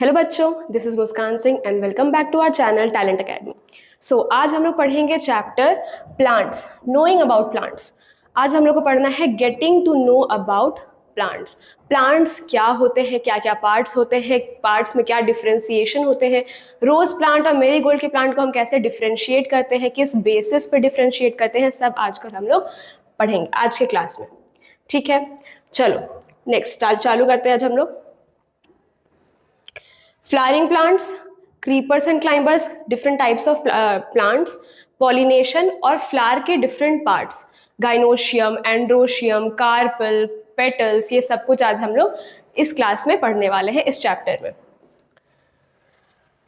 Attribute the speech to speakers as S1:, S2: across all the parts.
S1: Hello बच्चों, this is Muskan Singh and welcome back to our channel talent academy. So आज हम लोग पढ़ेंगे chapter plants, knowing about plants. आज हम लोग को पढ़ना है getting to know about plants. Plants क्या होते हैं, क्या क्या पार्ट्स होते हैं, पार्ट्स में क्या डिफ्रेंसिएशन होते हैं, रोज प्लांट और मेरीगोल्ड के प्लांट को हम कैसे डिफ्रेंशिएट करते हैं, किस बेसिस पे डिफ्रेंशिएट करते हैं, सब आजकल हम लोग पढ़ेंगे आज के क्लास में। ठीक है, चलो नेक्स्ट चालू करते हैं आज हम लोग। Flowering plants, creepers and climbers, different types of plants, pollination और flower के different parts, gynoecium, androecium, carpel, petals, ये सब कुछ आज हम लोग इस क्लास में पढ़ने वाले हैं इस चैप्टर में।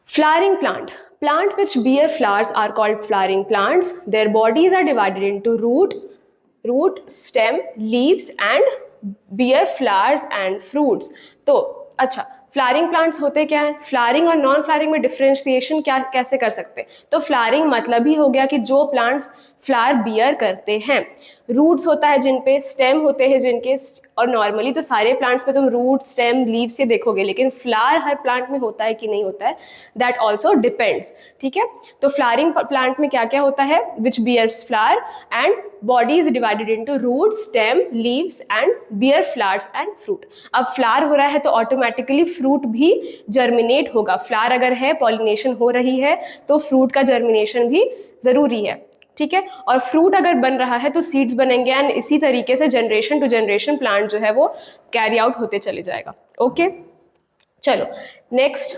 S1: Flowering plant which bear flowers are called flowering plants. Their bodies are divided into root, stem, leaves and bear flowers and fruits. तो अच्छा, फ्लावरिंग प्लांट्स होते क्या है, फ्लावरिंग और नॉन फ्लावरिंग में डिफरेंशिएशन क्या कैसे कर सकते हैं। तो फ्लावरिंग मतलब ही हो गया कि जो प्लांट्स फ्लावर बियर करते हैं, रूट्स होता है जिन पे, स्टेम होते हैं जिनके, और नॉर्मली तो सारे प्लांट्स में तुम रूट, स्टेम, लीव्स ये देखोगे, लेकिन फ्लावर हर प्लांट में होता है कि नहीं होता है, दैट ऑल्सो डिपेंड्स। ठीक है, तो फ्लावरिंग प्लांट में क्या क्या होता है, which bears flower and body is divided into root, stem, leaves and bear flowers and fruit. अब फ्लावर हो रहा है तो ऑटोमेटिकली फ्रूट भी जर्मिनेट होगा। फ्लावर अगर है, पॉलिनेशन हो रही है, तो फ्रूट का जर्मिनेशन भी जरूरी है। ठीक है, और फ्रूट अगर बन रहा है तो सीड्स बनेंगे, एंड इसी तरीके से जनरेशन टू जनरेशन प्लांट जो है वो कैरी आउट होते चले जाएगा। ओके, चलो नेक्स्ट,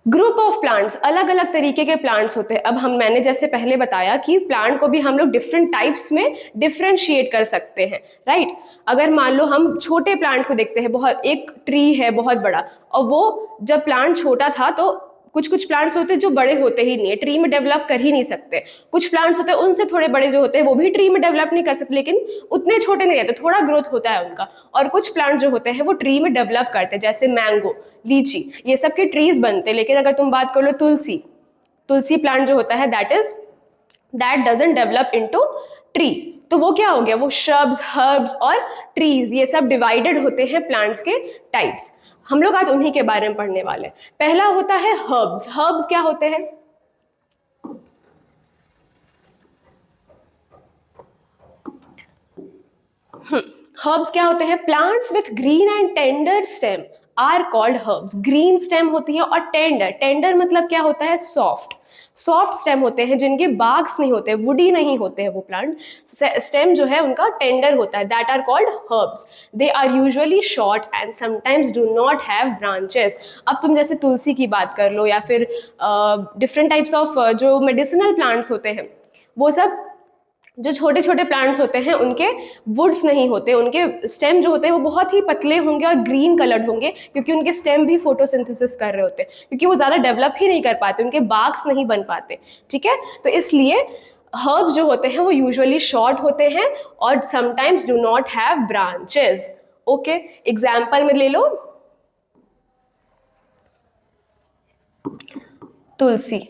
S1: ग्रुप ऑफ प्लांट्स, अलग अलग तरीके के प्लांट्स होते हैं। अब मैंने जैसे पहले बताया कि प्लांट को भी हम लोग डिफरेंट टाइप्स में डिफरेंशिएट कर सकते हैं, राइट। अगर मान लो हम छोटे प्लांट को देखते हैं, बहुत एक ट्री है बहुत बड़ा, और वो जब प्लांट छोटा था तो कुछ कुछ प्लांट्स होते हैं जो बड़े होते ही नहीं है, ट्री में डेवलप कर ही नहीं सकते। कुछ प्लांट्स होते हैं उनसे थोड़े बड़े जो होते हैं वो भी ट्री में डेवलप नहीं कर सकते, लेकिन उतने छोटे नहीं रहते, थोड़ा ग्रोथ होता है उनका। और कुछ प्लांट जो होते हैं वो ट्री में डेवलप करते हैं, जैसे मैंगो, लीची, ये सब के ट्रीज बनते हैं। लेकिन अगर तुम बात कर लो तुलसी प्लांट जो होता है, that doesn't develop into tree. तो वो क्या हो गया, वो श्रब्स, हर्ब्स और ट्रीज, ये सब डिवाइडेड होते हैं प्लांट्स के टाइप्स। हम लोग आज उन्हीं के बारे में पढ़ने वाले हैं। पहला होता है हर्ब्स। हर्ब्स क्या होते हैं, हर्ब्स क्या होते हैं, plants with green and tender stem are called herbs. Green stem होती है और टेंडर मतलब क्या होता है, सॉफ्ट स्टेम होते हैं जिनके बाग्स नहीं होते, वुडी नहीं होते हैं वो प्लांट, स्टेम जो है उनका टेंडर होता है, that are called herbs. They are usually short and sometimes do not have branches. अब तुम जैसे तुलसी की बात कर लो, या फिर डिफरेंट टाइप्स ऑफ जो मेडिसिनल प्लांट्स होते हैं, वो सब जो छोटे छोटे प्लांट्स होते हैं उनके वुड्स नहीं होते, उनके स्टेम जो होते हैं वो बहुत ही पतले होंगे और ग्रीन कलर्ड होंगे, क्योंकि उनके स्टेम भी फोटोसिंथेसिस कर रहे होते हैं, क्योंकि वो ज़्यादा डेवलप ही नहीं कर पाते, उनके बाग्स नहीं बन पाते। ठीक है, तो इसलिए हर्ब्स जो होते हैं वो यूजुअली शॉर्ट होते हैं और sometimes do not have branches. Okay, example में ले लो तुलसी।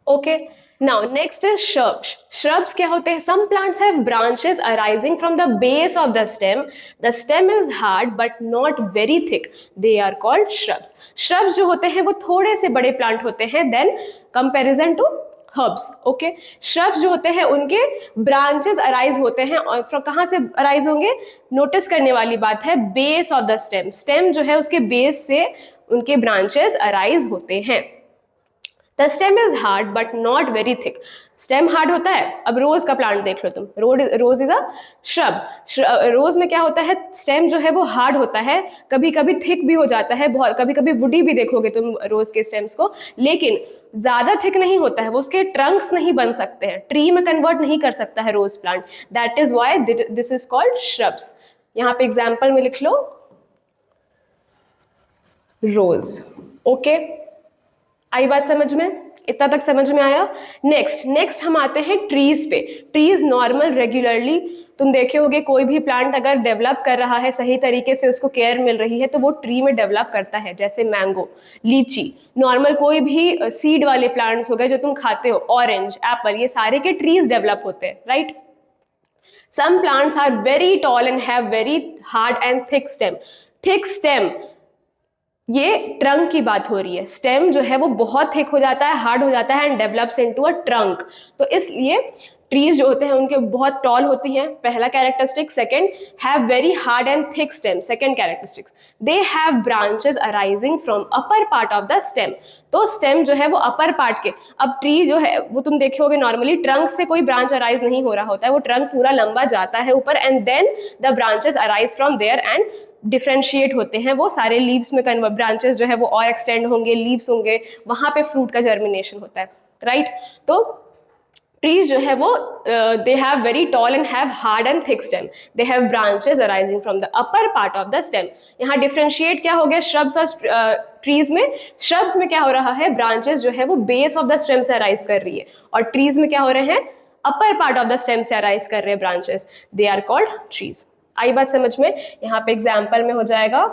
S1: Okay, now next is shrubs. Shrubs क्या होते हैं, some plants have branches arising from the base of the stem. The stem is hard but not very thick. They are called shrubs. Shrubs जो होते हैं वो थोड़े से बड़े प्लांट होते हैं then comparison to herbs. Okay, shrubs जो होते हैं उनके branches arise होते हैं, और कहाँ से arise होंगे, नोटिस करने वाली बात है, base of the stem. Stem जो है उसके base से उनके branches arise होते हैं। The stem is hard but not very thick. Stem hard होता है। अब रोज का प्लांट देख लो तुम, रोज इज अ श्रब। रोज में क्या होता है, स्टेम जो है वो हार्ड होता है, कभी कभी थिक भी हो जाता है, बहुत कभी कभी वुडी भी देखोगे तुम रोज के स्टेम्स को, लेकिन ज्यादा थिक नहीं होता है, वो उसके ट्रंक्स नहीं बन सकते हैं, ट्री में कन्वर्ट नहीं कर सकता है rose plant, that is why this is called shrubs. यहाँ पे एग्जाम्पल में लिख लो रोज। ओके, आई बात समझ में, इतना तक समझ में आया। नेक्स्ट हम आते हैं ट्रीज पे। ट्रीज नॉर्मल रेगुलरली तुम देखे होगे कोई भी प्लांट अगर डेवलप कर रहा है, सही तरीके से उसको केयर मिल रही है, तो वो ट्री में डेवलप करता है, जैसे मैंगो, लीची, नॉर्मल कोई भी सीड वाले प्लांट्स हो गए जो तुम खाते हो, ऑरेंज, एप्पल, ये सारे के ट्रीज डेवलप होते हैं, right. Some plants are very tall and have very hard and thick stem. Thick stem, ये ट्रंक की बात हो रही है। स्टेम जो है वो बहुत थिक हो जाता है, हार्ड हो जाता है and develops into a trunk. तो इसलिए ट्रीज जो होते हैं उनके बहुत टॉल होती हैं, पहला characteristic. Second, have very hard and thick stem, second characteristics. They have branches arising from upper part of the stem. तो स्टेम जो है वो अपर पार्ट के, अब ट्री जो है वो तुम देखे होगे नॉर्मली ट्रंक से कोई ब्रांच अराइज नहीं हो रहा होता है, वो ट्रंक पूरा लंबा जाता है ऊपर and then the branches arise from there and differentiate होते हैं वो सारे लीव्स में, कन्वर्ट ब्रांचेस जो है वो और एक्सटेंड होंगे, लीव्स होंगे, वहां पे फ्रूट का जर्मिनेशन होता है, राइट। तो trees जो है वो they have very tall and have hard and thick stem. They have branches arising from the upper part of the stem. यहाँ differentiate क्या हो गया shrubs और trees में? shrubs में क्या हो रहा है, branches जो है वो base of the stem से arise कर रही है, और trees में क्या हो रहे हैं, upper part of the stem से arise कर रहे हैं branches. They are called trees. आई बात समझ में? यहाँ पे एग्जाम्पल में हो जाएगा,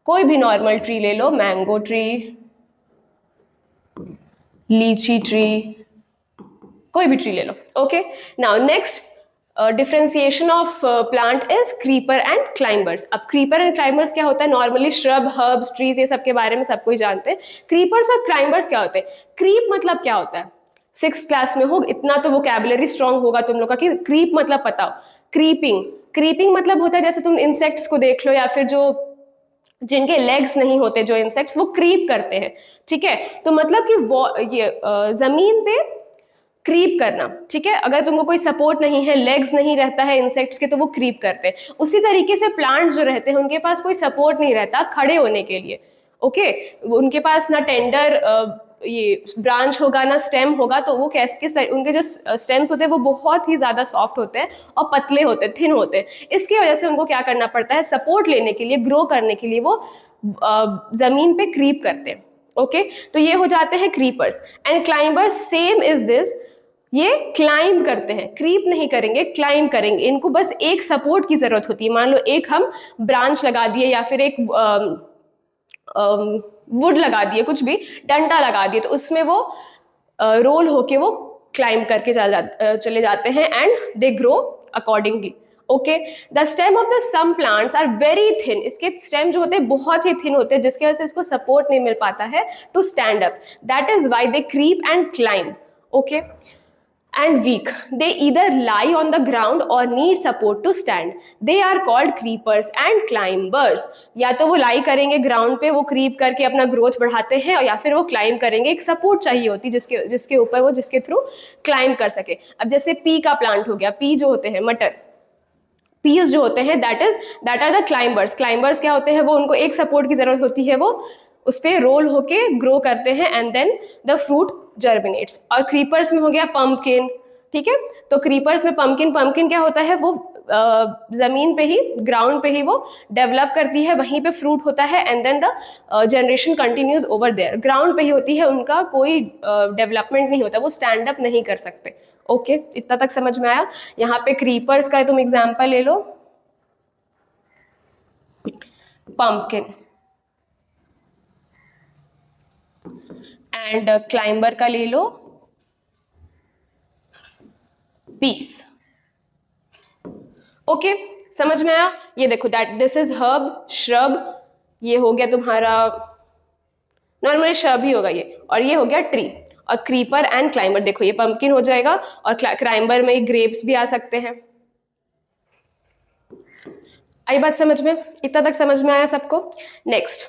S1: कोई भी नॉर्मल ट्री ले लो, मैंगो ट्री, लीची ट्री, कोई भी ट्री ले लो, okay. Now next differentiation of plant is creeper and climbers. अब क्रीपर एंड क्लाइंबर्स क्या होता है, नॉर्मली श्रब, हर्ब्स, ट्रीज, ये सब के बारे में सब कोई जानते हैं। क्रीपर्स और क्लाइंबर्स क्या होते हैं? क्रीप मतलब क्या होता है, 6th क्लास में हो, इतना तो वोकैबुलरी स्ट्रांग होगा तुम लोग का कि क्रीप मतलब बताओ। क्रीपिंग, क्रीपिंग मतलब होता है जैसे तुम इंसेक्ट्स को देख लो, या फिर जो जिनके लेग्स नहीं होते जो इंसेक्ट्स, वो क्रीप करते हैं, ठीक है। तो मतलब कि वो ये जमीन पे क्रीप करना, ठीक है। अगर तुमको कोई सपोर्ट नहीं है, लेग्स नहीं रहता है इंसेक्ट्स के, तो वो क्रीप करते हैं। उसी तरीके से प्लांट जो रहते हैं उनके पास कोई सपोर्ट नहीं रहता खड़े होने के लिए, ओके। उनके पास ना टेंडर ये ब्रांच होगा ना स्टेम होगा, तो वो किस उनके जो स्टेम्स होते हैं वो बहुत ही ज्यादा सॉफ्ट होते हैं और पतले होते हैं, थिन होते हैं। इसकी वजह से उनको क्या करना पड़ता है, सपोर्ट लेने के लिए, ग्रो करने के लिए वो जमीन पे क्रीप करते हैं, ओके। तो ये हो जाते हैं creepers. And climbers same is this, ये क्लाइंब करते हैं, क्रीप नहीं करेंगे, क्लाइंब करेंगे। इनको बस एक सपोर्ट की जरूरत होती है। मान लो एक हम ब्रांच लगा दिए या फिर एक वुड लगा दिए, कुछ भी डंडा लगा दिए, तो उसमें वो रोल होके वो क्लाइंब करके चले जाते हैं and they grow accordingly, okay. The stem of the some plants are very thin, इसके स्टेम जो होते हैं बहुत ही थिन होते हैं, जिसकी वजह से इसको सपोर्ट नहीं मिल पाता है to stand up. That is why they creep and climb, okay. And weak, they either lie on the ground or need support to stand. They are called creepers and climbers. या तो वो लाई करेंगे ground पे, वो creep करके अपना growth बढ़ाते हैं, और या फिर वो क्लाइंब करेंगे, एक सपोर्ट चाहिए होती जिसके ऊपर वो, जिसके थ्रू क्लाइंब कर सके। अब जैसे पी का प्लांट हो गया, पी जो होते हैं मटर, पीस जो होते हैं that are the climbers. Climbers क्या होते हैं, वो उनको एक सपोर्ट की जरूरत होती है, वो उस पर रोल होके ग्रो करते हैं and then the fruit germinates. और क्रीपर्स में हो गया पंपकिन, ठीक है। तो क्रीपर्स में पंपकिन क्या होता है, वो जमीन पे ही, ग्राउंड पे ही वो डेवलप करती है, वहीं पे फ्रूट होता है and then the generation continues over there. Ground पे ही होती है, उनका कोई डेवलपमेंट नहीं होता, वो स्टैंड अप नहीं कर सकते, ओके। इतना तक समझ में आया? यहाँ पे क्रीपर्स का तुम एग्जाम्पल ले लो, पंपकिन, एंड क्लाइंबर का ले लो पीस, ओके। समझ में आया? ये देखो that this is herb, shrub, ये हो गया तुम्हारा नॉर्मली श्रब ही होगा ये, और ये हो गया ट्री। और क्रीपर एंड क्लाइंबर, देखो ये पंपकिन हो जाएगा, और क्लाइंबर में ग्रेप्स भी आ सकते हैं। आई बात समझ में? इतना तक समझ में आया सबको? Next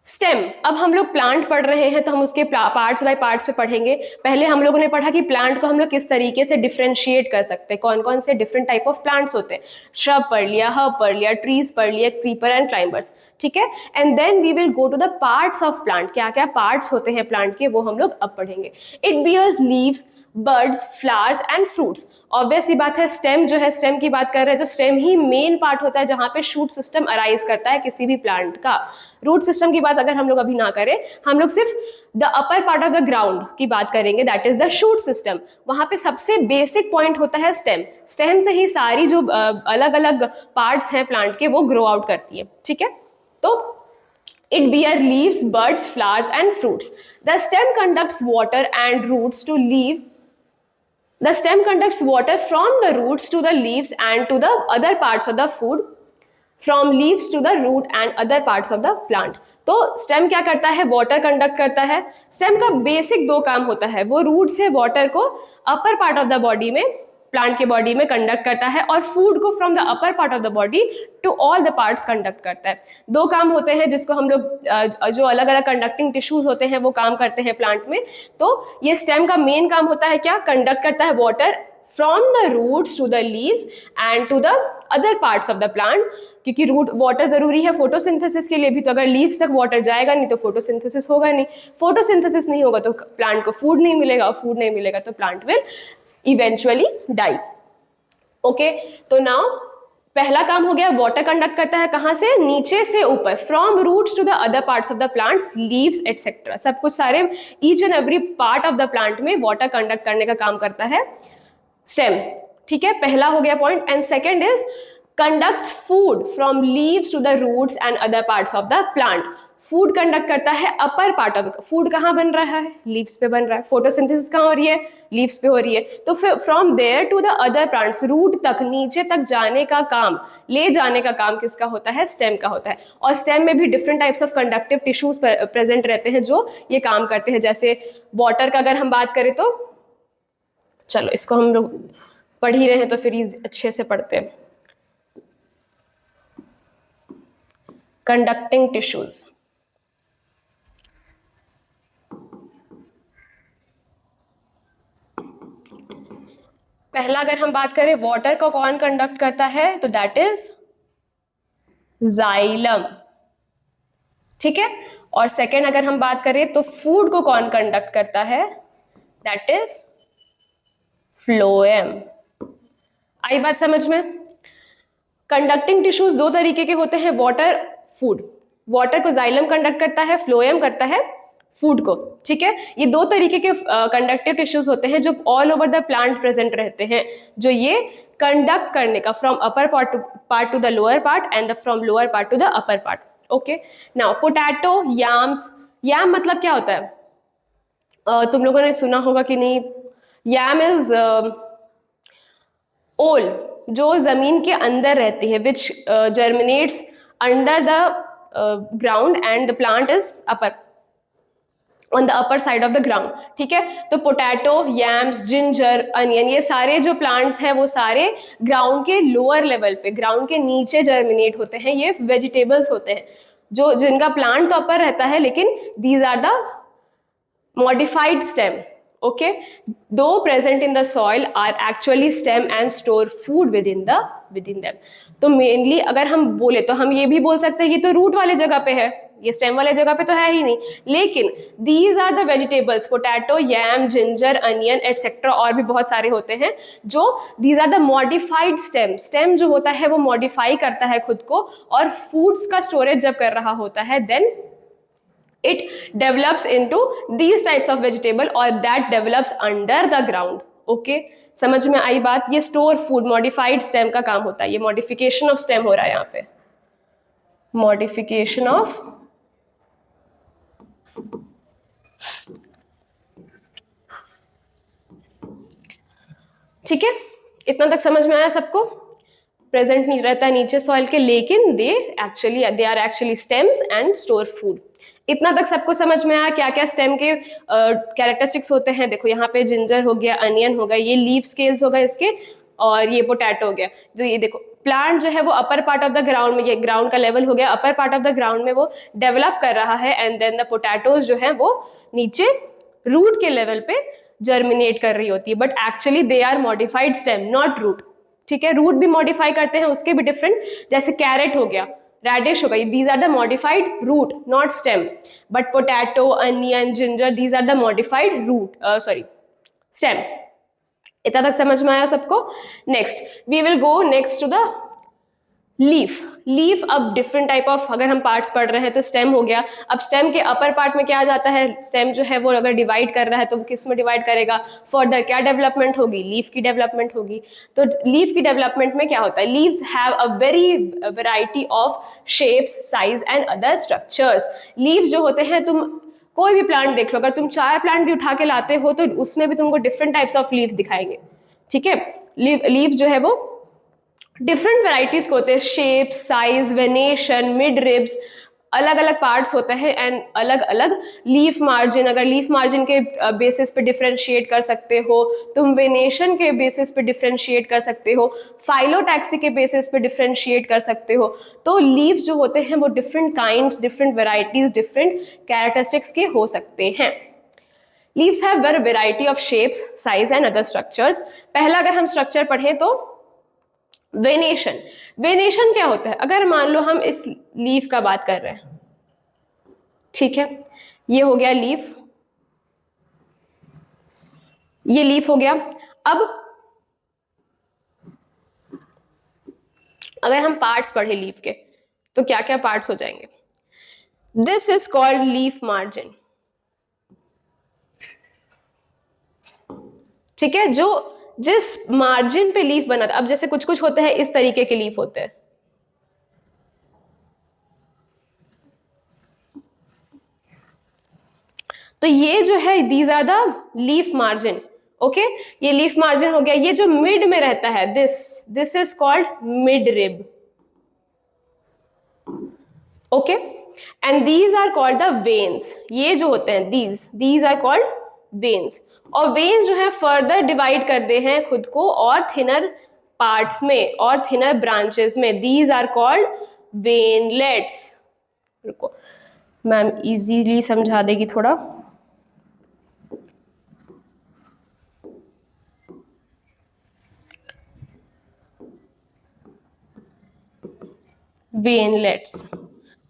S1: stem. अब हम लोग प्लांट पढ़ रहे हैं तो हम उसके पार्ट्स बाय पार्ट्स पे पढ़ेंगे। पहले हम लोगों ने पढ़ा कि प्लांट को हम लोग किस तरीके से डिफरेंशिएट कर सकते हैं, कौन कौन से डिफरेंट टाइप ऑफ प्लांट्स होते हैं। श्रब पढ़ लिया, हर्ब पढ़ लिया, ट्रीज पढ़ लिया, क्रीपर एंड क्लाइंबर्स, ठीक है। And then we will go to the parts of plant, क्या क्या पार्ट्स होते हैं प्लांट के, वो हम लोग अब पढ़ेंगे। It bears leaves birds, flowers and fruits. Obvious सी बात है, स्टेम जो है, स्टेम की बात कर रहे हैं तो स्टेम ही मेन पार्ट होता है जहां पे शूट सिस्टम अराइज करता है किसी भी प्लांट का। रूट सिस्टम की बात अगर हम लोग अभी ना करें, हम लोग सिर्फ the upper part of the ground की बात करेंगे, that is the shoot system. वहां पे सबसे बेसिक पॉइंट होता है स्टेम। स्टेम से ही सारी जो अलग अलग पार्ट्स हैं प्लांट के वो ग्रो आउट करती है, ठीक है। तो it bear leaves, buds, flowers and fruits. The stem conducts water and roots to leaf. The stem conducts water from the roots to the leaves and to the other parts of the food, from leaves to the root and other parts of the plant. तो stem क्या करता है, water conduct करता है। Stem का basic दो काम होता है, वो रूट से वाटर को upper part of the body में, प्लांट के बॉडी में कंडक्ट करता है, और फूड को from the upper part of the body to all the parts conduct करता है। दो काम होते हैं जिसको हम लोग जो अलग अलग कंडक्टिंग टिश्यूज होते हैं वो काम करते हैं प्लांट में। तो ये स्टेम का मेन काम होता है क्या, कंडक्ट करता है water from the roots to the leaves and to the other parts of the plant, क्योंकि रूट वाटर जरूरी है फोटोसिंथेसिस के लिए भी। तो अगर लीव्स तक वाटर जाएगा नहीं तो फोटोसिंथेसिस होगा नहीं, फोटोसिंथेसिस नहीं होगा तो प्लांट को फूड नहीं मिलेगा, और फूड नहीं मिलेगा तो plant will eventually die. Okay, तो नाउ पहला काम हो गया, वाटर कंडक्ट करता है कहां से, नीचे से ऊपर, from roots to the other parts of the plants, leaves etcetera, सब कुछ सारे each and every part of the plant में वाटर कंडक्ट करने का काम करता है स्टेम, ठीक है। पहला हो गया point. And second is conducts food from leaves to the roots and other parts of the plant. Food conduct करता है अपर पार्ट ऑफ, फूड कहाँ बन रहा है, लीव्स पे बन रहा है, फोटोसिंथेसिस कहाँ हो रही है, लीव्स पे हो रही है। तो फिर from there to the other plants, root तक, नीचे तक जाने का काम, ले जाने का काम किसका होता है, स्टेम का होता है। और स्टेम में भी different types of conductive tissues present रहते हैं जो ये काम करते हैं। जैसे वाटर का अगर हम बात करें तो, चलो इसको हम लोग पढ़ ही रहे हैं तो फिर अच्छे से पढ़ते हैं। कंडक्टिंग टिश्यूज, पहला अगर हम बात करें वाटर को कौन कंडक्ट करता है तो दैट इज जाइलम, ठीक है। और सेकेंड अगर हम बात करें तो फूड को कौन कंडक्ट करता है, दैट इज फ्लोएम। आई बात समझ में। कंडक्टिंग टिश्यूज दो तरीके के होते हैं, वाटर, फूड। वाटर को जाइलम कंडक्ट करता है, फ्लोएम करता है फूड को, ठीक है। ये दो तरीके के कंडक्टिव टिश्यूज होते हैं जो all over the plant present रहते हैं, जो ये कंडक्ट करने का from upper part to the lower part and from lower part to the upper part. Okay, now potato, yams. Yam मतलब क्या होता है, तुम लोगों ने सुना होगा कि नहीं, याम इज ओल, जो जमीन के अंदर रहती है, which germinates under the ground and the plant is upper, on the upper side of the ground, ठीक है। तो पोटैटो, यम्स, जिंजर, अनियन, ये सारे जो प्लांट्स हैं वो सारे ग्राउंड के लोअर लेवल पे, ग्राउंड के नीचे जर्मिनेट होते हैं। ये वेजिटेबल्स होते हैं जो जिनका प्लांट तो अपर रहता है, लेकिन these are the modified stem. Okay, though present in the soil are actually stem and store food within them. तो मेनली अगर हम बोले तो हम ये भी बोल सकते हैं ये तो रूट वाले जगह पे है, ये स्टेम वाले जगह पे तो है ही नहीं। लेकिन these are the vegetables, potato, yam, ginger, onion etcetera, और भी बहुत सारे होते हैं जो these are the modified stem. Stem जो होता है वो मॉडिफाई करता है खुद को, और फूड्स का स्टोरेज जब कर रहा होता है then it develops into these types of vegetable or that develops under the ground. Okay, समझ में आई बात। ये स्टोर फूड, मॉडिफाइड स्टेम का काम होता है। ये मॉडिफिकेशन ऑफ स्टेम हो रहा है यहाँ पे, मॉडिफिकेशन ऑफ ठीक है। इतना तक समझ में आया सबको। प्रेजेंट नहीं रहता नीचे सॉइल के, लेकिन they are actually stems and store food. इतना तक सबको समझ में आया क्या क्या स्टेम के कैरेक्टरिस्टिक्स होते हैं। देखो यहाँ पे जिंजर हो गया, अनियन हो गया, ये लीफ स्केल्स हो गए इसके, और ये पोटैटो हो गया। तो ये देखो प्लांट जो है वो अपर पार्ट ऑफ द ग्राउंड में, ये ग्राउंड का लेवल हो गया, अपर पार्ट ऑफ द ग्राउंड में वो डेवलप कर रहा है, एंड देन द पोटैटोज जो है वो नीचे रूट के लेवल पे जर्मिनेट कर रही होती है, but actually they are modified stem, not root, ठीक है। रूट भी मॉडिफाई करते हैं, उसके भी डिफरेंट, जैसे कैरेट हो गया, रेडिश हो गई, these are the modified root not stem, but potato, onion, ginger, these are the modified root stem, इतना तक समझ में आया सबको? Next we will go next to the leaf. Leaf अब डिफरेंट टाइप ऑफ, अगर हम पार्ट्स पढ़ रहे हैं तो स्टेम हो गया। अब स्टेम के अपर पार्ट में क्या आ जाता है? स्टेम जो है वो अगर डिवाइड कर रहा है तो वो किस में डिवाइड करेगा? फर्दर क्या डेवलपमेंट होगी? लीफ की डेवलपमेंट होगी। तो लीफ की डेवलपमेंट में क्या होता है? Leaves have a very variety of shapes, size and other structures. Leave जो होते हैं, तुम कोई भी प्लांट देख लो, अगर तुम चाय प्लांट भी उठा के लाते हो तो उसमें भी तुमको डिफरेंट टाइप्स ऑफ लीव्स दिखाएंगे। ठीक है, लीव जो है वो डिफरेंट वेराइटीज के होते हैं, shape, size, venation, mid ribs, अलग अलग पार्ट्स होते हैं एंड अलग अलग लीफ मार्जिन। अगर लीफ मार्जिन के बेसिस पे डिफरेंशिएट कर सकते हो, तुम वेनेशन के बेसिस पे डिफरेंशिएट कर सकते हो, फाइलोटैक्सी के बेसिस पे डिफरेंशिएट कर सकते हो। तो लीव्स जो होते हैं वो different kinds, different varieties, different characteristics के हो सकते हैं। Leaves have very variety of shapes, size and other structures. पहला अगर हम स्ट्रक्चर पढ़ें तो वेनेशन। वेनेशन क्या होता है? अगर मान लो हम इस लीफ का बात कर रहे हैं, ठीक है, ये हो गया लीफ, ये लीफ हो गया। अब अगर हम पार्ट्स पढ़े लीफ के तो क्या क्या पार्ट्स हो जाएंगे? This is called leaf margin. ठीक है, जो जिस मार्जिन पे लीफ बना था, अब जैसे कुछ कुछ होते हैं इस तरीके के लीफ होते हैं, तो ये जो है these are the leaf margin. Okay, ये लीफ मार्जिन हो गया। ये जो मिड में रहता है, this is called mid rib. Okay, and these are called the veins. ये जो होते हैं दीज आर कॉल्ड वेन्स। और वेन्स जो है फर्दर डिवाइड करते हैं खुद को और थिनर पार्ट्स में और थिनर ब्रांचेस में। These are called veinlets. रुको, मैम इजीली समझा देगी थोड़ा। वेनलेट्स,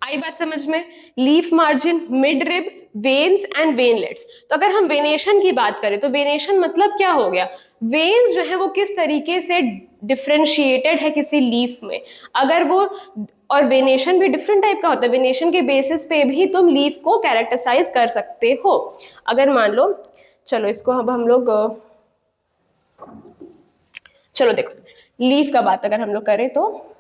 S1: आई बात समझ में? Leaf margin, mid rib, veins and veinlets. तो अगर हम वेनेशन की बात करें तो वेनेशन मतलब क्या हो गया? वेन्स जो है वो किस तरीके से डिफरेंशिएटेड है किसी लीफ में, अगर वो, और वेनेशन भी डिफरेंट टाइप का होता है। वेनेशन के बेसिस पे भी तुम लीफ को कैरेक्टराइज कर सकते हो। अगर मान लो, चलो इसको अब हम लोग, चलो देखो लीफ का बात अगर हम लोग करें तो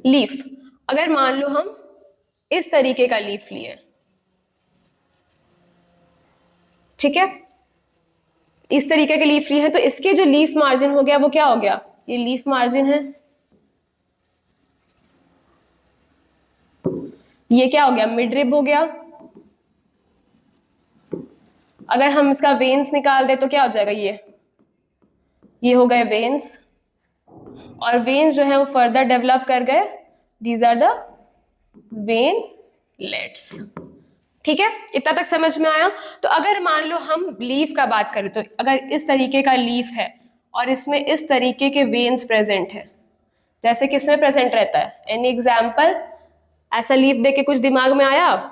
S1: लीफ, अगर मान लो हम इस तरीके का लीफ लिए, ठीक है, इस तरीके के लीफ लिए हैं, तो इसके जो लीफ मार्जिन हो गया वो क्या हो गया? ये लीफ मार्जिन है। ये क्या हो गया? मिड रिब हो गया। अगर हम इसका वेन्स निकाल दे तो क्या हो जाएगा? ये हो गए वेन्स, और वेन्स जो है वो फर्दर डेवलप कर गए। These are the veinlets. ठीक है, इतना तक समझ में आया? तो अगर मान लो हम लीफ का बात करें तो अगर इस तरीके का लीफ है और इसमें इस तरीके के वेन्स प्रेजेंट है, जैसे किसमें प्रेजेंट रहता है? Any example? ऐसा लीफ देख के कुछ दिमाग में आया?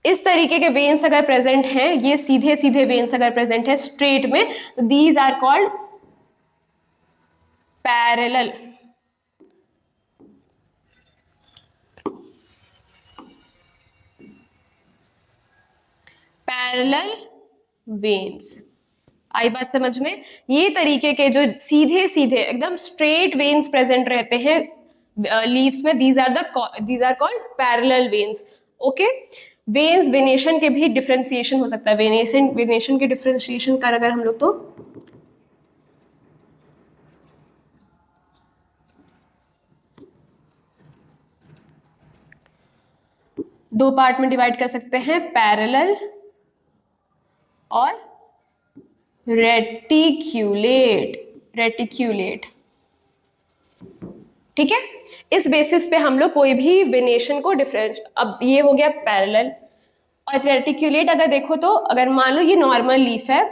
S1: इस तरीके के वेन्स अगर प्रेजेंट हैं, ये सीधे सीधे वेन्स अगर प्रेजेंट है स्ट्रेट में, तो these are called parallel. Parallel veins, आई बात समझ में? ये तरीके के जो सीधे सीधे एकदम स्ट्रेट वेन्स प्रेजेंट रहते हैं लीव्स में, these are called parallel veins. Okay, veins, venation के भी डिफरेंशिएशन हो सकता है। वेनेशन के डिफरेंशिएशन कर अगर हम लोग तो दो पार्ट में डिवाइड कर सकते हैं, पैरेलल और रेटिक्यूलेट। ठीक है, इस बेसिस पे हम लोग कोई भी वेनेशन को डिफरेंस, अब ये हो गया पैरेलल, और रेटिक्यूलेट अगर देखो तो अगर मान लो ये नॉर्मल लीफ है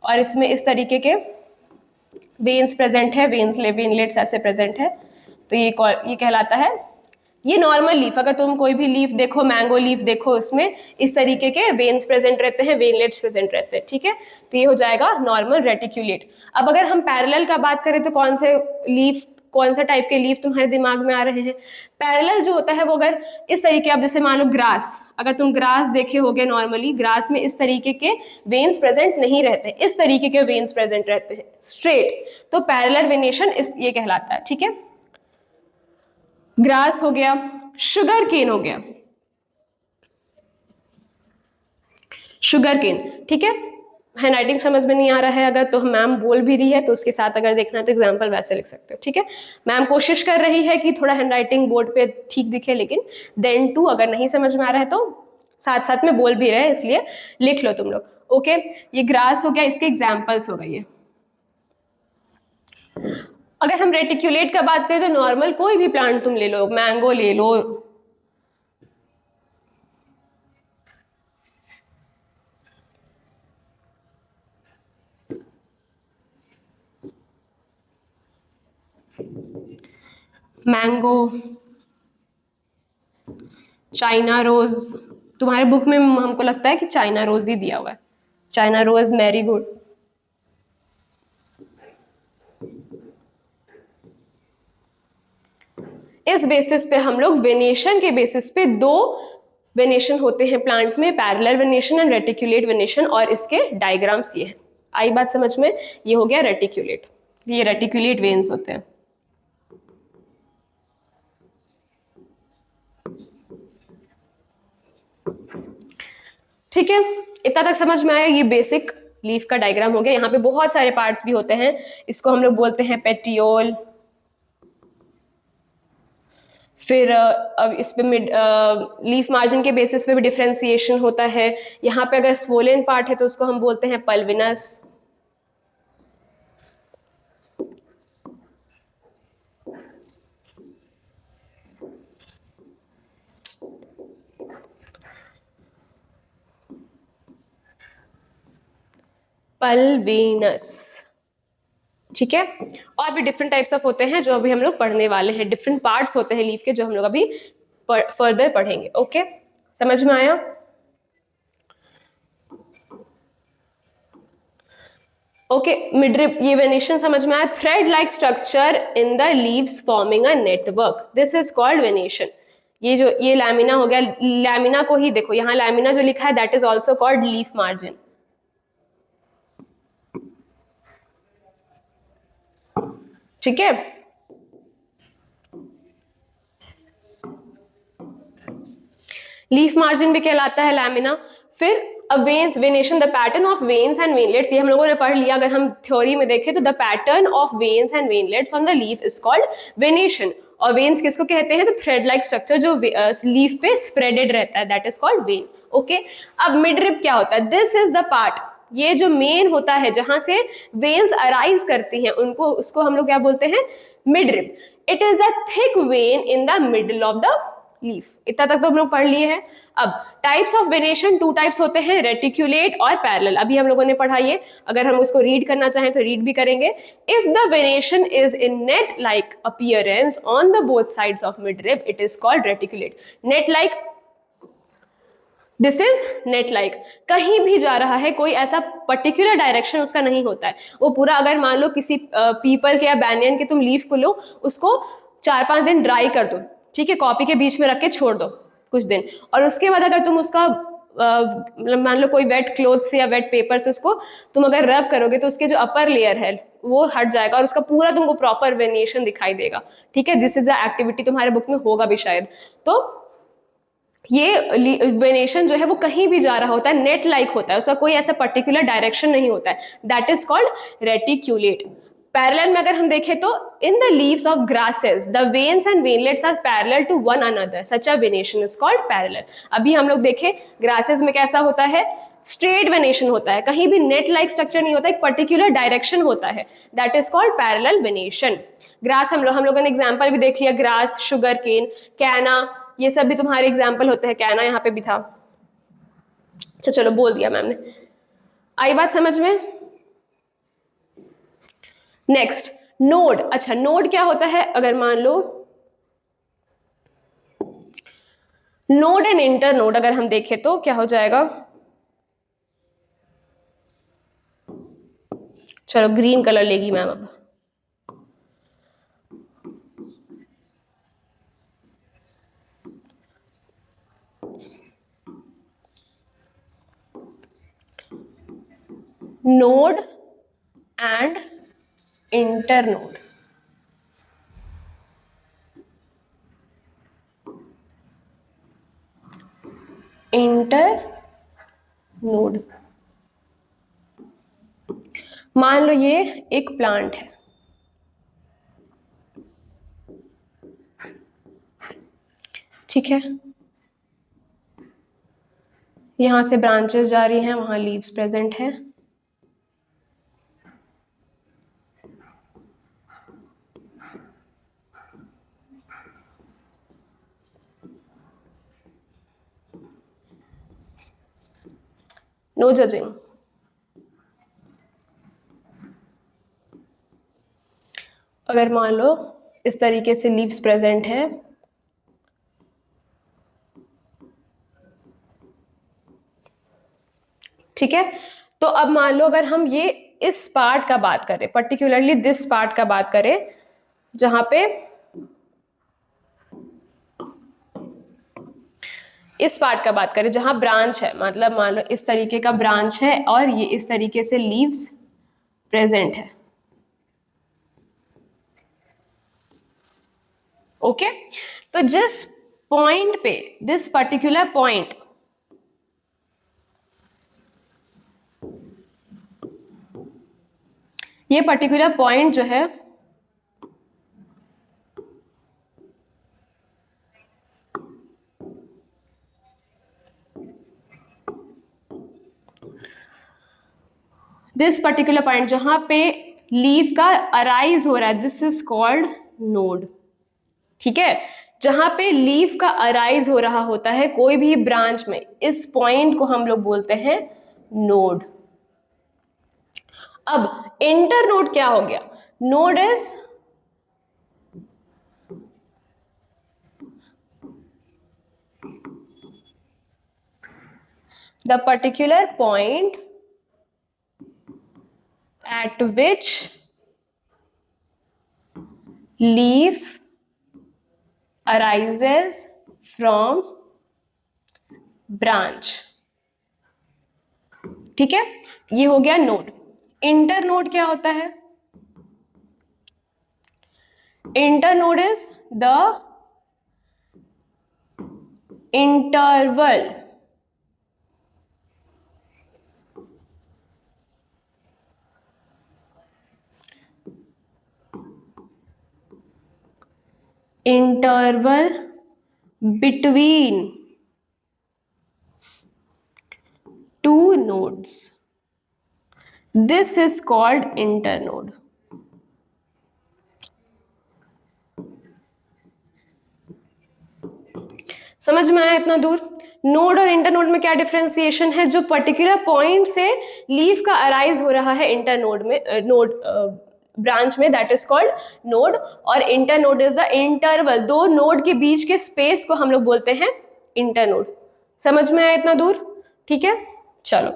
S1: और इसमें इस तरीके के वेन्स प्रेजेंट है, वेनलेट्स ऐसे प्रेजेंट है, तो ये कहलाता है, ये नॉर्मल लीफ। अगर तुम कोई भी लीफ देखो, मैंगो लीफ देखो, इसमें इस तरीके के वेन्स प्रेजेंट रहते हैं, वेनलेट्स प्रेजेंट रहते हैं, ठीक है, तो ये हो जाएगा नॉर्मल रेटिक्यूलेट। अब अगर हम पैरेलल का बात करें तो कौन सा टाइप के लीफ तुम्हारे दिमाग में आ रहे हैं? पैरेलल जो होता है वो अगर इस तरीके, अब जैसे मान लो ग्रास, अगर तुम ग्रास देखे होगे, नॉर्मली ग्रास में इस तरीके के वेन्स प्रेजेंट नहीं रहते, इस तरीके के वेन्स प्रेजेंट रहते हैं स्ट्रेट, तो पैरेलल वेनेशन ये कहलाता है, ठीक है। ग्रास हो गया, शुगर केन हो गया, शुगर केन, ठीक है। हैंडराइटिंग समझ में नहीं आ रहा है अगर, तो मैम बोल भी रही है तो उसके साथ अगर देखना है तो एग्जाम्पल वैसे लिख सकते हो, ठीक है। मैम कोशिश कर रही है कि थोड़ा हैंडराइटिंग बोर्ड पे ठीक दिखे, लेकिन देन टू अगर नहीं समझ में आ रहा है तो साथ साथ में बोल भी रहे हैं, इसलिए लिख लो तुम लोग, ओके। ये ग्रास हो गया, इसके एग्जाम्पल्स हो गई है। अगर हम रेटिक्यूलेट का बात करें तो नॉर्मल कोई भी प्लांट तुम ले लो, मैंगो ले लो, मैंगो, चाइना रोज, तुम्हारे बुक में हमको लगता है कि चाइना रोज ही दिया हुआ है, चाइना रोज, मैरीगोल्ड। इस बेसिस पे हम लोग वेनेशन के बेसिस पे दो वेनेशन होते हैं प्लांट में, पैरेलल वेनेशन एंड रेटिक्यूलेट वेनेशन, और इसके डायग्राम्स ये हैं। आई बात समझ में? ये हो गया रेटिक्यूलेट, ये रेटिक्यूलेट वेन्स होते हैं। ठीक है, इतना तक समझ में आया? ये बेसिक लीफ का डायग्राम हो गया। यहाँ पे बहुत सारे पार्ट्स भी होते हैं, इसको हम लोग बोलते हैं पेटियोल, फिर अब इस पे लीफ मार्जिन के बेसिस पे भी डिफ्रेंसिएशन होता है। यहाँ पे अगर स्वोलन पार्ट है तो उसको हम बोलते हैं पल्विनस, पल्विनस, ठीक है। और भी डिफरेंट टाइप्स ऑफ होते हैं जो अभी हम लोग पढ़ने वाले हैं, डिफरेंट पार्ट्स होते हैं लीफ के जो हम लोग अभी फर्दर पढ़ेंगे, ओके। समझ में आया? ओके, मिडरिप, ये वेनेशन समझ में आया। Thread like structure in the leaves forming a network, this is called venation. ये लैमिना हो गया, लैमिना को ही देखो, यहाँ लैमिना जो लिखा है that is also called leaf margin, ठीक है। लीफ मार्जिन भी कहलाता है लैमिना। फिर veins, venation, the pattern of veins and veinlets, ये हम लोगों ने पढ़ लिया। अगर हम थ्योरी में देखें तो the pattern of veins and veinlets on the leaf is called venation. और वेन्स किसको कहते हैं? तो थ्रेड लाइक स्ट्रक्चर जो लीफ पे स्प्रेडेड रहता है, that is called when, okay. अब मिडरिप क्या होता है? दिस इज द पार्ट, ये जो मेन होता है जहां से वेन्स अराइज करती हैं, उसको हम लोग क्या बोलते हैं? Midrib. It is the thick when in the middle of the leaf. इतना तक तो हम लोग पढ़ लिए हैं। अब types of venation, two types होते हैं, रेटिक्यूलेट और पैरेलल। अभी हम लोगों ने पढ़ा ये, अगर हम उसको रीड करना चाहें तो रीड भी करेंगे। If the venation is in net like appearance on the both sides of midrib, it is called reticulate. Net like, this is net like, कहीं भी जा रहा है, कोई ऐसा पर्टिकुलर डायरेक्शन उसका नहीं होता है। वो पूरा, अगर मान लो किसी पीपल के या बैनियन के तुम लीफ को लो, उसको 4-5 दिन ड्राई कर दो, ठीक है, कॉपी के बीच में रख के छोड़ दो कुछ दिन, और उसके बाद अगर तुम उसका मान लो कोई वेट क्लोथ से या वेट पेपर से उसको तुम अगर रब करोगे तो उसके जो अपर लेयर है वो हट जाएगा और उसका पूरा तुमको प्रॉपर वेनिएशन दिखाई देगा, ठीक है। दिस इज द एक्टिविटी, तुम्हारे बुक में होगा भी शायद। तो ये वेनेशन जो है वो कहीं भी जा रहा होता है, नेट लाइक होता है, उसका कोई ऐसा पर्टिकुलर डायरेक्शन नहीं होता है, that is called reticulate. Parallel में अगर हम देखें तो in the leaves of grasses the veins and veinlets are parallel to one another, such a venation is called parallel. अभी हम लोग देखें ग्रासेस में कैसा होता है? स्ट्रेट वेनेशन होता है, कहीं भी नेट लाइक स्ट्रक्चर नहीं होता, एक पर्टिकुलर डायरेक्शन होता है, that is called parallel venation. Grass हम लोगों ने एग्जाम्पल भी देख लिया, ग्रास, शुगर केन, कैना, ये सब भी तुम्हारे एग्जाम्पल होते हैं। कैना यहाँ पे भी था, चलो बोल दिया मैम ने। आई बात समझ में? Next node. अच्छा नोड क्या होता है? अगर मान लो नोड एंड इंटर नोड अगर हम देखें तो क्या हो जाएगा? चलो ग्रीन कलर लेगी मैम अब। Node and inter node. Inter node, मान लो ये एक प्लांट है, ठीक है, यहां से ब्रांचेस जा रही हैं, वहां लीव्स प्रेजेंट है। No judging. अगर मान लो इस तरीके से लीव्स प्रेजेंट है, ठीक है, तो अब मान लो अगर हम ये इस पार्ट का बात करें, पर्टिकुलरली दिस पार्ट का बात करें, जहां पे इस पार्ट का बात करें जहां ब्रांच है, मतलब मान लो इस तरीके का ब्रांच है और ये इस तरीके से लीव्स प्रेजेंट है। ओके, तो जिस पॉइंट पे, दिस पर्टिकुलर पॉइंट, ये पर्टिकुलर पॉइंट जो है दिस पर्टिकुलर पॉइंट जहां पे लीफ का अराइज हो रहा है, दिस इज कॉल्ड नोड। ठीक है, जहां पे लीफ का अराइज हो रहा होता है कोई भी ब्रांच में, इस पॉइंट को हम लोग बोलते हैं नोड। अब इंटर नोड क्या हो गया? Node is the particular point at which leaf arises from branch। ठीक है, ये हो गया नोड। इंटर नोड क्या होता है? Inter node is the interval interval between two nodes. This is called internode। समझ में आया इतना दूर? नोड और इंटरनोड में क्या डिफरेंशिएशन है? जो पर्टिकुलर पॉइंट से लीफ का अराइज हो रहा है इंटरनोड में, नोड ब्रांच में, दैट इज कॉल्ड नोड। और इंटरनोड इज द इंटरवल, दो नोड के बीच के स्पेस को हम लोग बोलते हैं इंटरनोड। समझ में आया इतना दूर? ठीक है, चलो।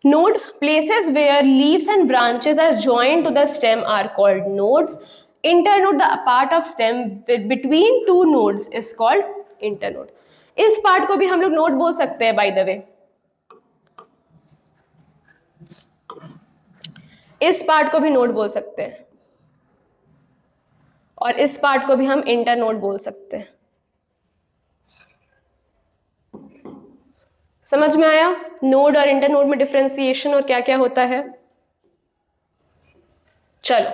S1: Node, places where leaves and branches are joined to the stem are called nodes. Internode, the part of stem between two nodes is called internode। इस पार्ट को भी हम लोग नोड बोल सकते हैं, बाय द वे। इस पार्ट को भी नोड बोल सकते हैं और इस पार्ट को भी हम इंटरनोड बोल सकते हैं। समझ में आया नोड और इंटरनोड में डिफरेंशिएशन और क्या क्या होता है? चलो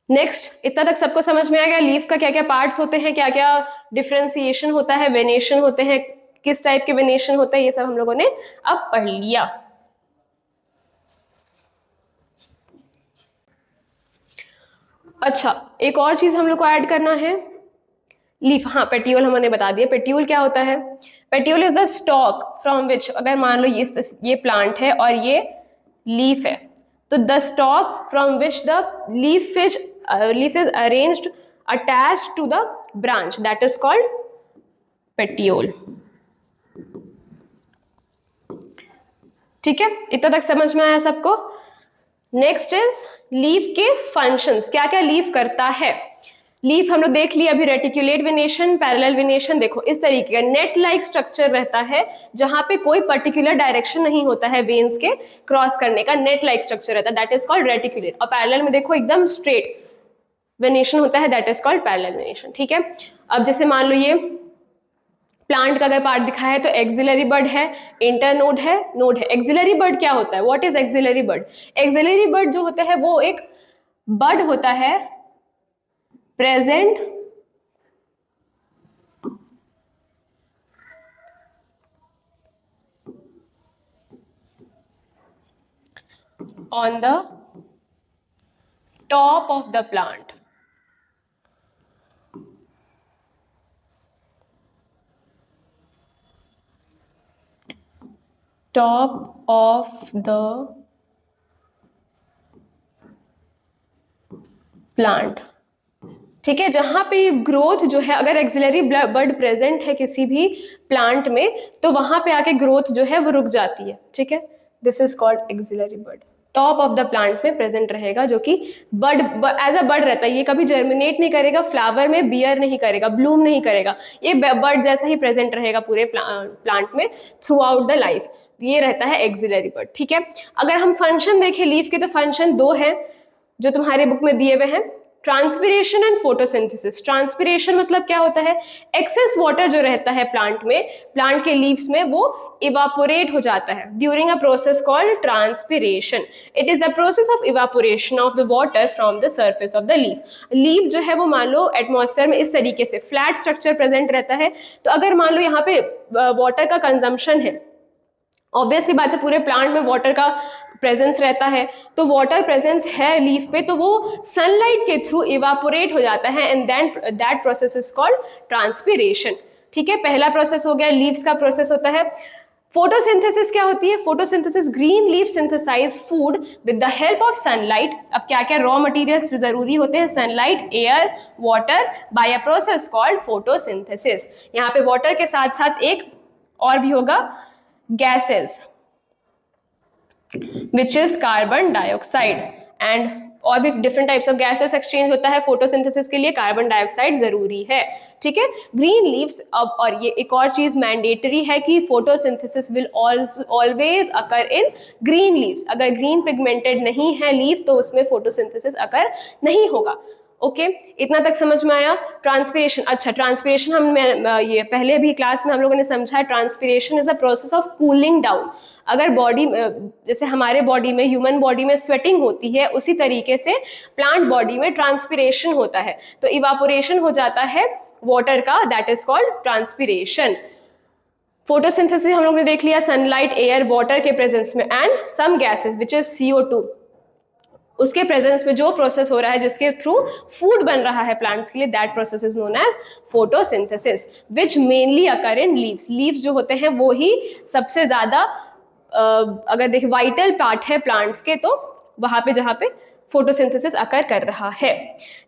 S1: नेक्स्ट, इतना तक सबको समझ में आ गया लीफ का क्या क्या पार्ट्स होते हैं, क्या क्या डिफरेंशिएशन होता है, वेनेशन होते हैं, किस टाइप के वेनेशन होता है, ये सब हम लोगों ने अब पढ़ लिया। अच्छा, एक और चीज हम लोग को ऐड करना है, लीफ। हाँ, पेट्यूल हमने बता दिया। पेट्यूल क्या होता है? Petiole is the stalk from which, अगर मान लो ये प्लांट है और ये लीफ है, तो the stalk from which the leaf is arranged attached to the branch, that is called petiole. ठीक है, इतना तक समझ में आया सबको। नेक्स्ट इज लीफ के फंक्शंस, क्या क्या लीफ करता है। लीफ हम लोग देख लिया अभी, रेटिकुलेट वेनेशन, पैरेलल वेनेशन। देखो इस तरीके का नेट लाइक स्ट्रक्चर रहता है जहां पे कोई पर्टिकुलर डायरेक्शन नहीं होता है वेन्स के क्रॉस करने का, नेट लाइक स्ट्रक्चर रहता है, दैट इज कॉल्ड रेटिकुलेट। और पैरेलल में देखो एकदम स्ट्रेट वेनेशन होता है, that is called parallel venation. ठीक है, अब जैसे मान लो ये प्लांट का अगर पार्ट दिखा है तो एक्सिलरी बड है, इंटरनोड है, नोड है। एक्सिलरी बड क्या होता है, what is axillary bud? Axillary bud जो होता है वो एक बड होता है present on the top of the plant. Top of the plant, ठीक है, जहां पे ग्रोथ जो है, अगर एक्सिलरी बड प्रेजेंट है किसी भी प्लांट में तो वहां पे आके ग्रोथ जो है वो रुक जाती है। ठीक है, this is called axillary bud. Top of the plant में प्रेजेंट रहेगा, जो कि बड एज अ बड रहता है, ये कभी जर्मिनेट नहीं करेगा, फ्लावर में बियर नहीं करेगा, ब्लूम नहीं करेगा, ये बड जैसा ही प्रेजेंट रहेगा पूरे प्लांट में थ्रू आउट द लाइफ। ये रहता है एक्सिलरी बड। ठीक है, अगर हम फंक्शन देखें लीफ के तो फंक्शन दो है जो तुम्हारे बुक में दिए हुए हैं, ट्रांसपिरेशन एंड फोटोसिंथेसिस। ट्रांसपिरेशन मतलब क्या होता है, एक्सेस वाटर जो रहता है प्लांट में, प्लांट के लीव्स में, वो इवापोरेट हो जाता है during a process called transpiration. It is the process of evaporation of the water from the surface of the leaf. Leaf जो है वो मान लो एटमॉस्फेयर में इस तरीके से फ्लैट स्ट्रक्चर प्रेजेंट रहता है, तो अगर मान लो यहाँ पे वाटर का कंजम्पशन है, ऑब्वियस सी बात है पूरे प्लांट में वाटर का प्रेजेंस रहता है, तो वाटर प्रेजेंस है लीफ पे तो वो सनलाइट के थ्रू इवापोरेट हो जाता है, and then that process is called transpiration. ठीक है, पहला प्रोसेस हो गया, लीव्स का प्रोसेस होता है। फोटोसिंथेसिस क्या होती है? Photosynthesis, green leaf synthesize food with the help of sunlight. अब क्या क्या रॉ मटेरियल्स जरूरी होते हैं? Sunlight, air, water, by a process called photosynthesis. यहाँ पे वाटर के साथ साथ एक और भी होगा, gases, which is carbon dioxide, and और भी different types of gases exchange होता है फोटोसिंथेसिस के लिए, कार्बन डाइऑक्साइड जरूरी है। ठीक है, ग्रीन लीव्स। अब और ये एक और चीज मैंडेटरी है कि photosynthesis will always occur in green leaves. अगर ग्रीन पिगमेंटेड नहीं है लीफ तो उसमें फोटोसिंथेसिस अकर नहीं होगा। ओके, इतना तक समझ में आया। ट्रांसपिरेशन, अच्छा ट्रांसपिरेशन हम ये पहले भी क्लास में हम लोगों ने समझा है, transpiration is a process of cooling down. अगर बॉडी, जैसे हमारे बॉडी में, ह्यूमन बॉडी में स्वेटिंग होती है, उसी तरीके से प्लांट बॉडी में ट्रांसपिरेशन होता है, तो इवापोरेशन हो जाता है वाटर का, that is called transpiration. Photosynthesis हम लोग ने देख लिया, सनलाइट, एयर, वाटर के प्रेजेंस में, and some gases which is CO2, उसके प्रेजेंस में जो प्रोसेस हो रहा है जिसके थ्रू फूड बन रहा है प्लांट्स के लिए, that process is known as photosynthesis, which mainly occur in leaves. Leaves जो होते हैं वो ही सबसे ज्यादा अगर देखिए वाइटल पार्ट है प्लांट्स के, तो वहां पे जहां पे फोटोसिंथेसिस अकर कर रहा है।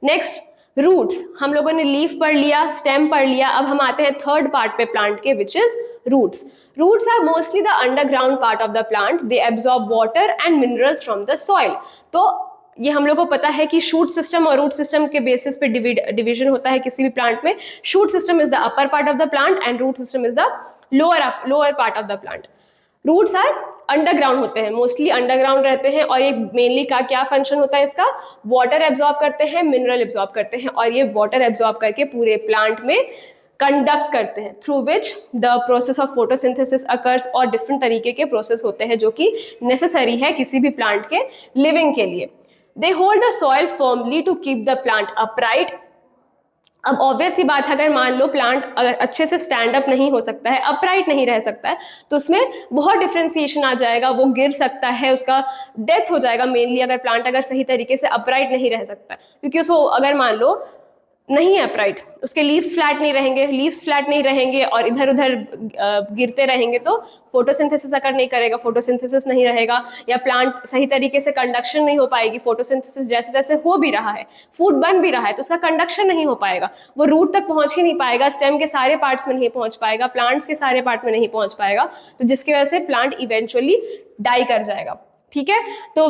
S1: Next, roots. हम लोगों ने लीफ पढ़ लिया, स्टेम पढ़ लिया, अब हम आते हैं थर्ड पार्ट पे प्लांट के, which is roots. Roots are mostly the underground part of the plant. They absorb water and minerals from the soil. तो ये हम लोग को पता है कि शूट सिस्टम और रूट सिस्टम के बेसिस पे डिवीजन होता है किसी भी प्लांट में। Shoot system is the upper part of the plant and root system is the lower part of the plant. Roots are underground होते हैं, मोस्टली अंडरग्राउंड रहते हैं, और ये मेनली का क्या फंक्शन होता है इसका? वाटर एब्जॉर्ब करते हैं, मिनरल एब्जॉर्ब करते हैं, और ये वाटर एब्जॉर्ब करके पूरे प्लांट में कंडक्ट करते हैं, through which the process of photosynthesis occurs, और डिफरेंट तरीके के प्रोसेस होते हैं जो कि नेसेसरी है किसी भी प्लांट के लिविंग के लिए। They hold the soil firmly to keep the plant upright. अब ऑब्वियस सी बात है, अगर मान लो प्लांट अगर अच्छे से स्टैंड अप नहीं हो सकता है, अपराइट नहीं रह सकता है, तो उसमें बहुत डिफ्रेंसिएशन आ जाएगा, वो गिर सकता है, उसका डेथ हो जाएगा मेनली, अगर प्लांट अगर सही तरीके से अपराइट नहीं रह सकता, क्योंकि उसको अगर मान लो नहीं है अपराइट, उसके लीव्स फ्लैट नहीं रहेंगे, लीव्स फ्लैट नहीं रहेंगे और इधर उधर गिरते रहेंगे तो फोटोसिंथेसिस अगर नहीं करेगा, फोटोसिंथेसिस नहीं रहेगा, या प्लांट सही तरीके से कंडक्शन नहीं हो पाएगी, फोटोसिंथेसिस जैसे जैसे हो भी रहा है, फूड बन भी रहा है, तो उसका कंडक्शन नहीं हो पाएगा, वो रूट तक पहुंच ही नहीं पाएगा, स्टेम के सारे पार्ट्स में नहीं पहुंच पाएगा, प्लांट्स के सारे पार्ट में नहीं पहुंच पाएगा, तो जिसकी वजह से प्लांट इवेंचुअली डाई कर जाएगा। ठीक है, तो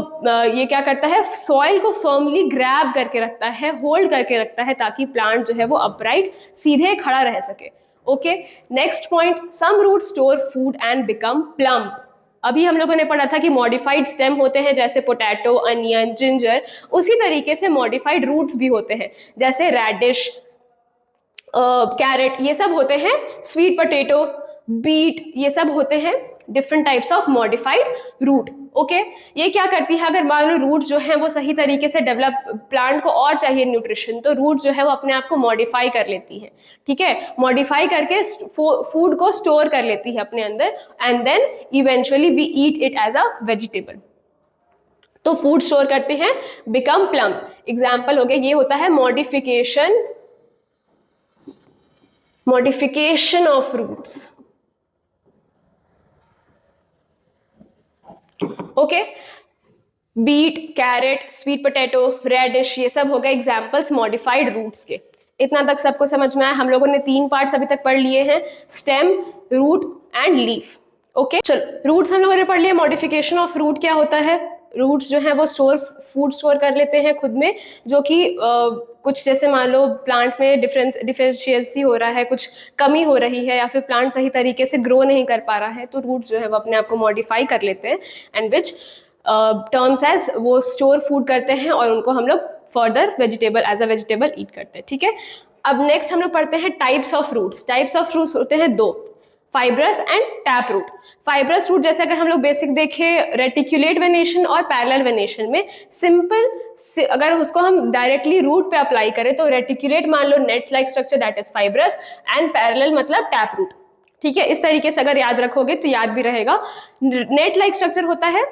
S1: ये क्या करता है, सॉइल को फर्मली ग्रैब करके रखता है, होल्ड करके रखता है, ताकि प्लांट जो है वो अपराइट सीधे खड़ा रह सके। Okay, next point, some root store food and become plump. अभी हम लोगों ने पढ़ा था कि मॉडिफाइड स्टेम होते हैं जैसे पोटैटो, अनियन, जिंजर, उसी तरीके से मॉडिफाइड रूट्स भी होते हैं जैसे रेडिश, कैरेट, ये सब होते हैं, स्वीट पोटैटो, बीट, ये सब होते हैं different types of modified root. Okay, ये क्या करती है, अगर मान लो रूट जो है वो सही तरीके से डेवलप, प्लांट को और चाहिए न्यूट्रिशन, तो रूट जो है वो अपने आप को मॉडिफाई कर लेती है। ठीक है, मॉडिफाई करके फूड को स्टोर कर लेती है अपने अंदर, and then eventually we eat it as a vegetable. तो फूड स्टोर करते हैं, बिकम प्लम्प। एग्जाम्पल हो गया, ये होता है modification of roots. Okay, beet, carrot, sweet potato, radish, ये सब हो गए एग्जाम्पल्स मॉडिफाइड रूट्स के। इतना तक सबको समझ में आया? हम लोगों ने 3 पार्ट्स अभी तक पढ़ लिए हैं, stem, root and leaf. Okay, चलो रूट्स हम लोगों ने पढ़ लिए। मॉडिफिकेशन ऑफ रूट क्या होता है, रूट्स जो है वो फूड स्टोर कर लेते हैं खुद में, जो कि कुछ जैसे मान लो प्लांट में डिफरेंशियसी हो रहा है, कुछ कमी हो रही है, या फिर प्लांट सही तरीके से ग्रो नहीं कर पा रहा है, तो रूट्स जो है वो अपने आप को मॉडिफाई कर लेते हैं, एंड विच टर्म्स एज वो स्टोर फूड करते हैं और उनको हम लोग further vegetable as a vegetable eat करते हैं। ठीक है, अब नेक्स्ट हम लोग पढ़ते हैं types of roots. Types of roots होते हैं 2, fibrous and tap root. Fibrous root जैसे अगर हम लोग बेसिक देखें रेटिकुलेट वेनेशन और पैरेलल वेनेशन में, सिंपल अगर उसको हम डायरेक्टली रूट पे अप्लाई करें तो रेटिकुलेट मान लो net like structure, that is fibrous, and parallel मतलब टैप रूट। ठीक है, इस तरीके से अगर याद रखोगे तो याद भी रहेगा। नेट लाइक स्ट्रक्चर होता है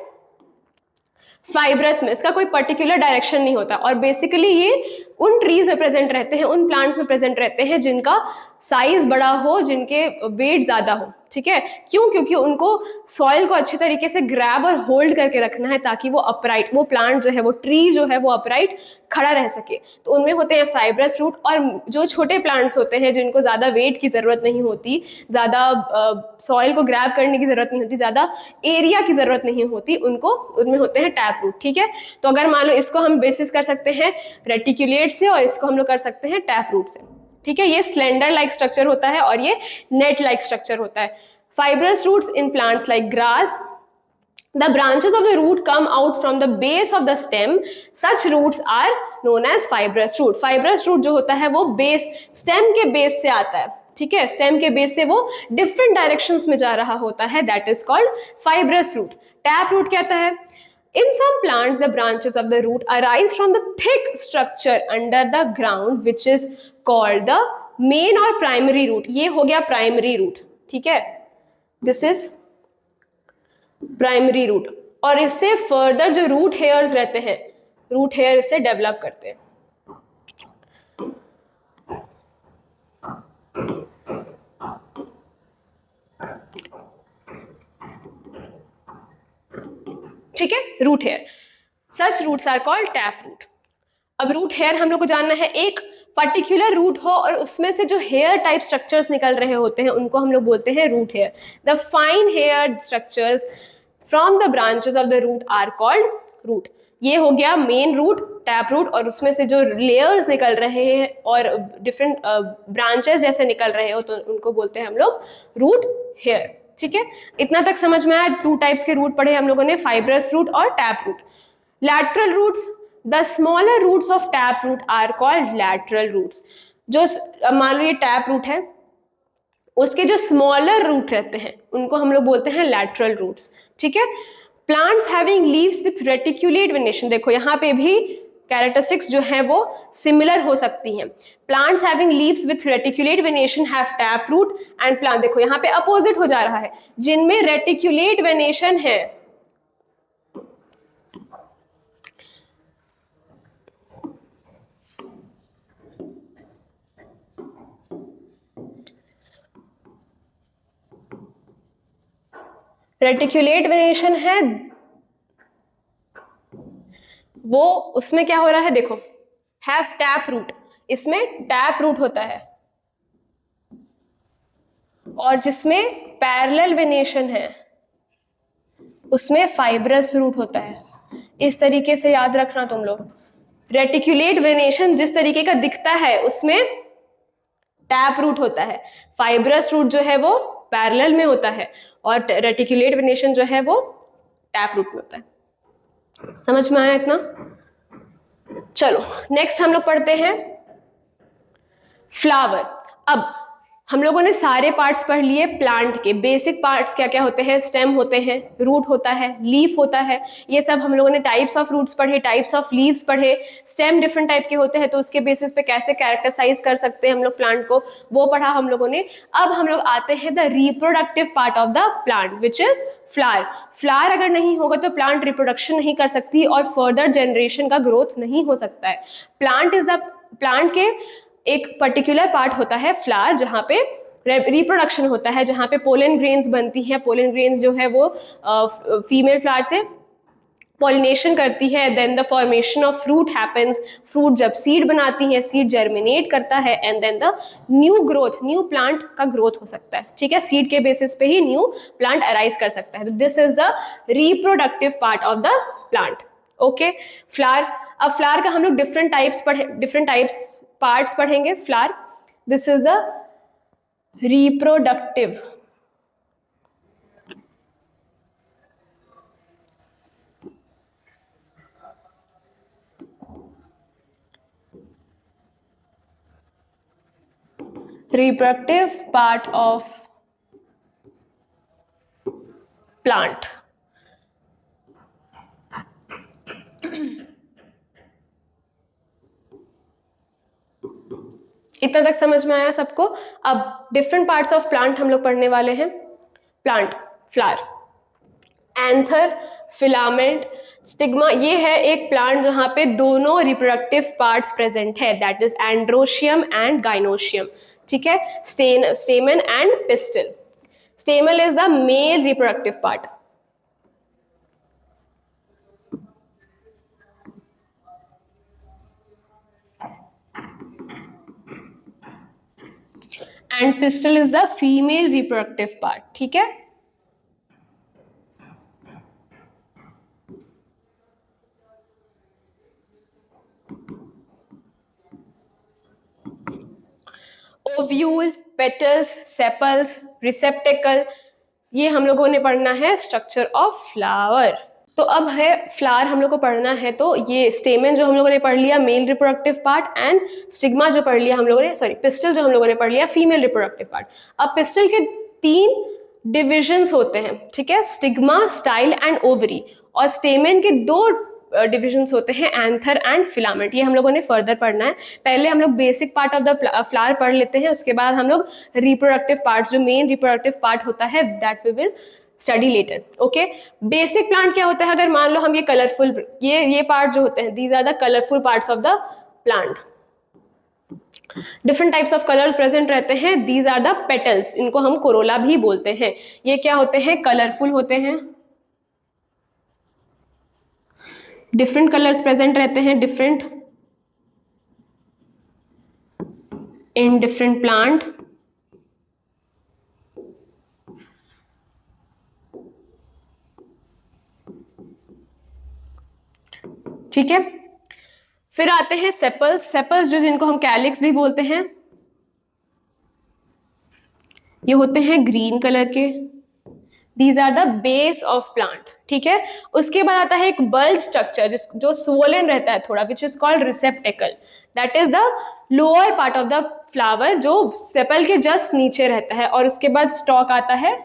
S1: फाइब्रस में, इसका कोई पर्टिकुलर डायरेक्शन नहीं होता, और बेसिकली ये उन ट्रीज में प्रेजेंट रहते हैं, उन प्लांट्स में प्रेजेंट रहते हैं जिनका साइज बड़ा हो, जिनके वेट ज्यादा हो। ठीक है, क्यों? क्योंकि उनको सॉइल को अच्छे तरीके से ग्रैब और होल्ड करके रखना है, ताकि वो अपराइट, वो प्लांट जो है, वो ट्री जो है वो अपराइट खड़ा रह सके। तो उनमें होते हैं फाइब्रस रूट, और जो छोटे प्लांट्स होते हैं जिनको ज्यादा वेट की जरूरत नहीं होती, ज्यादा सॉइल को ग्रैब करने की जरूरत नहीं होती, ज्यादा एरिया की जरूरत नहीं होती, उनमें होते हैं टैप रूट। ठीक है, तो अगर मान लो इसको हम बेसिस कर सकते हैं रेटिकुलेट से, और इसको हम लोग कर सकते हैं टैप रूट से। ठीक है, ये स्लेंडर लाइक स्ट्रक्चर होता है और ये नेट लाइक स्ट्रक्चर होता है। Fibrous roots in plants like grass, the branches of the root come out from the base of the stem, such roots are known as fibrous root। fibrous root जो होता है वो base, stem के base से आता है। ठीक है, स्टेम के बेस से वो डिफरेंट डायरेक्शंस में जा रहा होता है, that is called fibrous root. Tap root कहता है, in some plants the branches of the root arise from the thick structure under the ground which is called the main or primary root। ये हो गया primary root. ठीक है, this is primary root, और इससे further जो root hairs रहते हैं, रूट हेयर इससे डेवलप करते हैं। ठीक है, root hair, such roots are called tap root. अब रूट हेयर हम लोग को जानना है, एक पर्टिकुलर रूट हो और उसमें से जो हेयर टाइप स्ट्रक्चर्स निकल रहे होते हैं उनको हम लोग बोलते हैं root hair. The fine hair structures from the branches of the root are called root. ये हो गया मेन रूट, टैप रूट, और उसमें से जो लेयर्स निकल रहे हैं और डिफरेंट ब्रांचेस जैसे निकल रहे हो तो उनको बोलते हैं हम लोग रूट हेयर। ठीक है, इतना तक समझ में आया? 2 टाइप्स के रूट पढ़े हम लोगों ने, फाइब्रस रूट और tap root. Lateral roots, the smaller roots of tap root are called lateral roots. जो मान लो ये टैप रूट है, उसके जो स्मॉलर रूट रहते हैं उनको हम लोग बोलते हैं लैटरल रूट्स। ठीक है, plants having leaves with reticulate venation, देखो यहाँ पे भी कैरेक्टरिस्टिक्स जो है वो सिमिलर हो सकती हैं। Plants having leaves with reticulate venation have tap root, and plant, देखो यहाँ पे अपोजिट हो जा रहा है, जिनमें रेटिकुलेट वेनेशन है रेटिकुलेट वेनेशन है वो, उसमें क्या हो रहा है देखो, हैव टैप रूट, इसमें टैप रूट होता है, और जिसमें पैरेलल वेनेशन है उसमें फाइब्रस रूट होता है। इस तरीके से याद रखना तुम लोग, रेटिकुलेट वेनेशन जिस तरीके का दिखता है उसमें टैप रूट होता है, फाइब्रस रूट जो है वो पैरेलल में होता है, और रेटिकुलेट वेनेशन जो है वो टैप रूट में होता है। समझ में आया इतना? चलो नेक्स्ट हम लोग पढ़ते हैं फ्लावर। अब हम लोगों ने सारे पार्ट्स पढ़ लिए प्लांट के, बेसिक पार्ट्स क्या क्या होते हैं, स्टेम होते हैं, रूट होता है, लीफ होता है, ये सब हम लोगों ने टाइप्स ऑफ रूट्स पढ़े, टाइप्स ऑफ लीव्स पढ़े, स्टेम डिफरेंट टाइप के होते हैं तो उसके बेसिस पे कैसे कैरेक्टराइज कर सकते हैं हम लोग प्लांट को, वो पढ़ा हम लोगों ने। अब हम लोग आते हैं the reproductive part of the plant which is flower. Flower अगर नहीं होगा तो प्लांट रिप्रोडक्शन नहीं कर सकती और फर्दर जनरेशन का ग्रोथ नहीं हो सकता है। प्लांट के एक पर्टिकुलर पार्ट होता है फ्लावर जहां पे रिप्रोडक्शन होता है, जहां पे पोलन ग्रेन्स बनती हैं, पोलन ग्रेन्स जो है वो फीमेल फ्लावर से पॉलिनेशन करती है, then the formation of fruit happens, fruit जब सीड बनाती है, सीड जर्मिनेट करता है, and then the new growth, new plant का ग्रोथ हो सकता है, ठीक है, सीड के बेसिस पे ही न्यू प्लांट अराइज कर सकता है। तो this is the reproductive part of the plant. Okay, flower, अब फ्लावर का हम लोग डिफरेंट टाइप्स पार्ट्स पढ़ेंगे flower. This is the reproductive part of plant। इतना तक समझ में आया सबको? अब डिफरेंट पार्ट्स ऑफ प्लांट हम लोग पढ़ने वाले हैं। Plant, flower, anther, filament, stigma, ये है एक प्लांट जहां पे दोनों रिप्रोडक्टिव पार्ट्स प्रेजेंट है, that is androecium and gynoecium, ठीक है, स्टेमन and pistol. स्टेमन is the male reproductive part and pistil is the female reproductive part, ठीक है। ओव्यूल, पेटल्स, सेपल्स, रिसेप्टेकल, ये हम लोगों ने पढ़ना है स्ट्रक्चर ऑफ फ्लावर। तो अब है फ्लावर हम लोग को पढ़ना है, तो ये स्टेमन जो हम लोगों ने पढ़ लिया male reproductive part, and stigma जो पढ़ लिया हम लोगों ने, सॉरी पिस्टल जो हम लोगों ने पढ़ लिया फीमेल रिप्रोडक्टिव पार्ट। अब पिस्टल के 3 डिविजन्स होते हैं, ठीक है, स्टिग्मा, स्टाइल एंड ओवरी, और स्टेमन के 2 डिविजन्स होते हैं, एंथर एंड फिलामेंट। ये हम लोगों ने फर्दर पढ़ना है। पहले हम लोग basic part of the flower पढ़ लेते हैं, उसके बाद हम लोग रिप्रोडक्टिव पार्ट जो मेन रिप्रोडक्टिव पार्ट होता है that we will study later. Okay, basic plant क्या होता है, अगर मान लो हम ये कलरफुल, ये पार्ट जो होते हैं, these are the colourful parts of the plant. Different types of colours present रहते हैं, दीज आर द पेटल्स, इनको हम कोरोला भी बोलते हैं। ये क्या होते हैं, कलरफुल होते हैं, डिफरेंट कलर्स प्रेजेंट रहते हैं, डिफरेंट इन डिफरेंट प्लांट, ठीक है। फिर आते हैं सेपल्स, सेपल्स जो जिनको हम कैलिक्स भी बोलते हैं, ये होते हैं ग्रीन कलर के, these are the base of plant, ठीक है। उसके बाद आता है एक बल्ज स्ट्रक्चर जो स्वोलन रहता है थोड़ा, which is called receptacle, that is the lower part of the flower जो सेपल के जस्ट नीचे रहता है, और उसके बाद स्टॉक आता है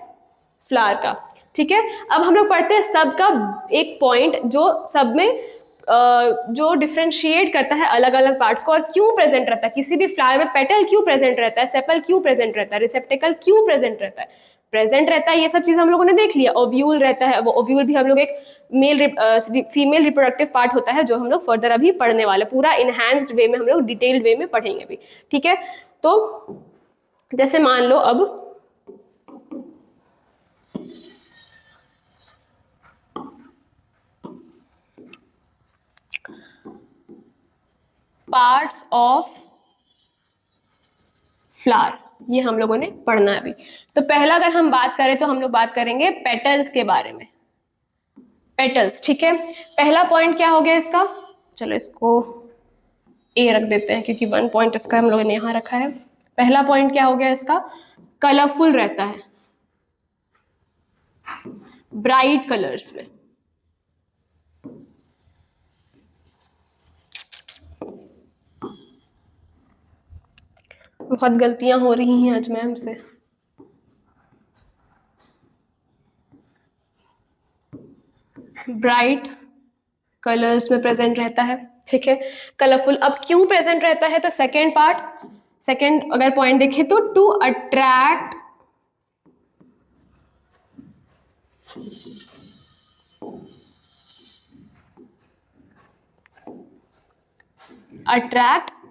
S1: फ्लावर का, ठीक है। अब हम लोग पढ़ते हैं सब का एक पॉइंट जो सब में जो डिफरेंशिएट करता है अलग अलग पार्ट्स को, और क्यों प्रेजेंट रहता है किसी भी फ्लावर में, पेटल क्यों प्रेजेंट रहता है, सेपल क्यों प्रेजेंट रहता है, रिसेप्टेकल क्यों प्रेजेंट रहता है, ये सब चीज हम लोगों ने देख लिया। ओव्यूल रहता है, वो ओव्यूल भी हम लोग एक फीमेल रिप्रोडक्टिव पार्ट होता है जो हम लोग फर्दर अभी पढ़ने वाले, पूरा इनहैंस्ड वे में हम लोग डिटेल्ड वे में पढ़ेंगे अभी, ठीक है। तो जैसे मान लो अब पार्ट्स ऑफ फ्लावर, ये हम लोगों ने पढ़ना है अभी। तो पहला अगर हम बात करें तो हम लोग बात करेंगे पेटल्स के बारे में। पेटल्स, ठीक है। पहला पॉइंट क्या हो गया इसका, चलो इसको ए रख देते हैं क्योंकि 1 पॉइंट इसका हम लोगों ने यहाँ रखा है। पहला पॉइंट क्या हो गया इसका, कलरफुल रहता है, ब्राइट कलर्स में। बहुत गलतियां हो रही हैं आज मैम से। ब्राइट कलर्स में प्रेजेंट रहता है, ठीक है। कलरफुल, अब क्यों प्रेजेंट रहता है, तो सेकेंड पार्ट, सेकेंड अगर पॉइंट देखें तो to attract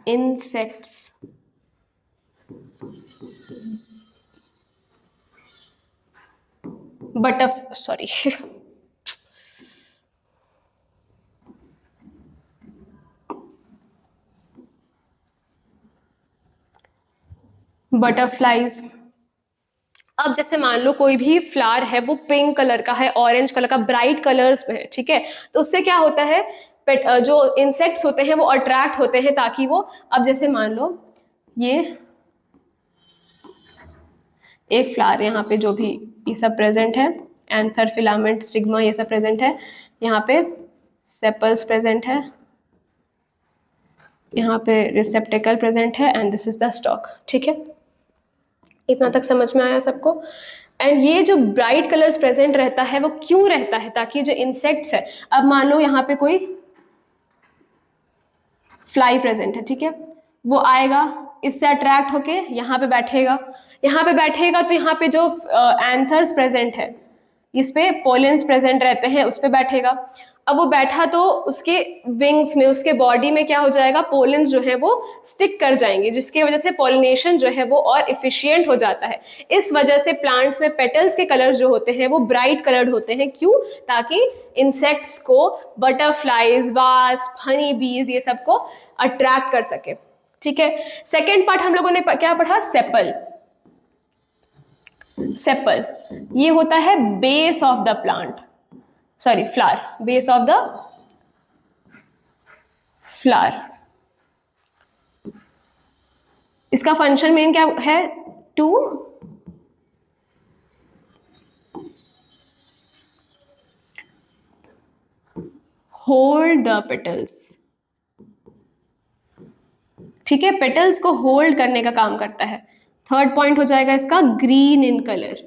S1: insects, sorry butterflies. अब जैसे मान लो कोई भी फ्लावर है वो पिंक कलर का है, ऑरेंज कलर का, ब्राइट कलर्स में है, ठीक है। तो उससे क्या होता है, जो इंसेक्ट्स होते हैं वो अट्रैक्ट होते हैं ताकि वो, अब जैसे मान लो ये एक फ्लावर, यहाँ पे जो भी ये सब प्रेजेंट है, एंथर, फिलामेंट, स्टिग्मा, ये सब प्रेजेंट है। यहाँ पे सेपल्स प्रेजेंट है, यहाँ पे रिसेप्टेकल प्रेजेंट है, and this is the stock, ठीक है। इतना तक समझ में आया सबको। एंड ये जो ब्राइट कलर्स प्रेजेंट रहता है वो क्यों रहता है, ताकि जो इंसेक्ट्स है, अब मान लो यहाँ पे कोई फ्लाई प्रेजेंट है, ठीक है, वो आएगा, इससे अट्रैक्ट होके यहाँ पे बैठेगा, यहाँ पे बैठेगा तो यहाँ पे जो एंथर्स प्रेजेंट है, इस पे पोलेंस प्रेजेंट रहते हैं, उस पे बैठेगा। अब वो बैठा तो उसके विंग्स में, उसके बॉडी में क्या हो जाएगा, पोलेंस जो है वो स्टिक कर जाएंगे, जिसकी वजह से पॉलिनेशन जो है वो और इफिशियंट हो जाता है। इस वजह से प्लांट्स में पेटल्स के कलर्स जो होते हैं वो ब्राइट कलर्ड होते हैं। क्यों, ताकि इंसेक्ट्स को, बटरफ्लाइज, वास्प, हनी बीज, ये सबको अट्रैक्ट कर सके, ठीक है। सेकेंड पार्ट हम लोगों ने क्या पढ़ा, सेपल। सेपल ये होता है base of the plant, sorry flower, base of the flower. इसका फंक्शन मेन क्या है, टू होल्ड द पेटल्स, ठीक है, पेटल्स को होल्ड करने का काम करता है। थर्ड पॉइंट हो जाएगा इसका ग्रीन इन कलर।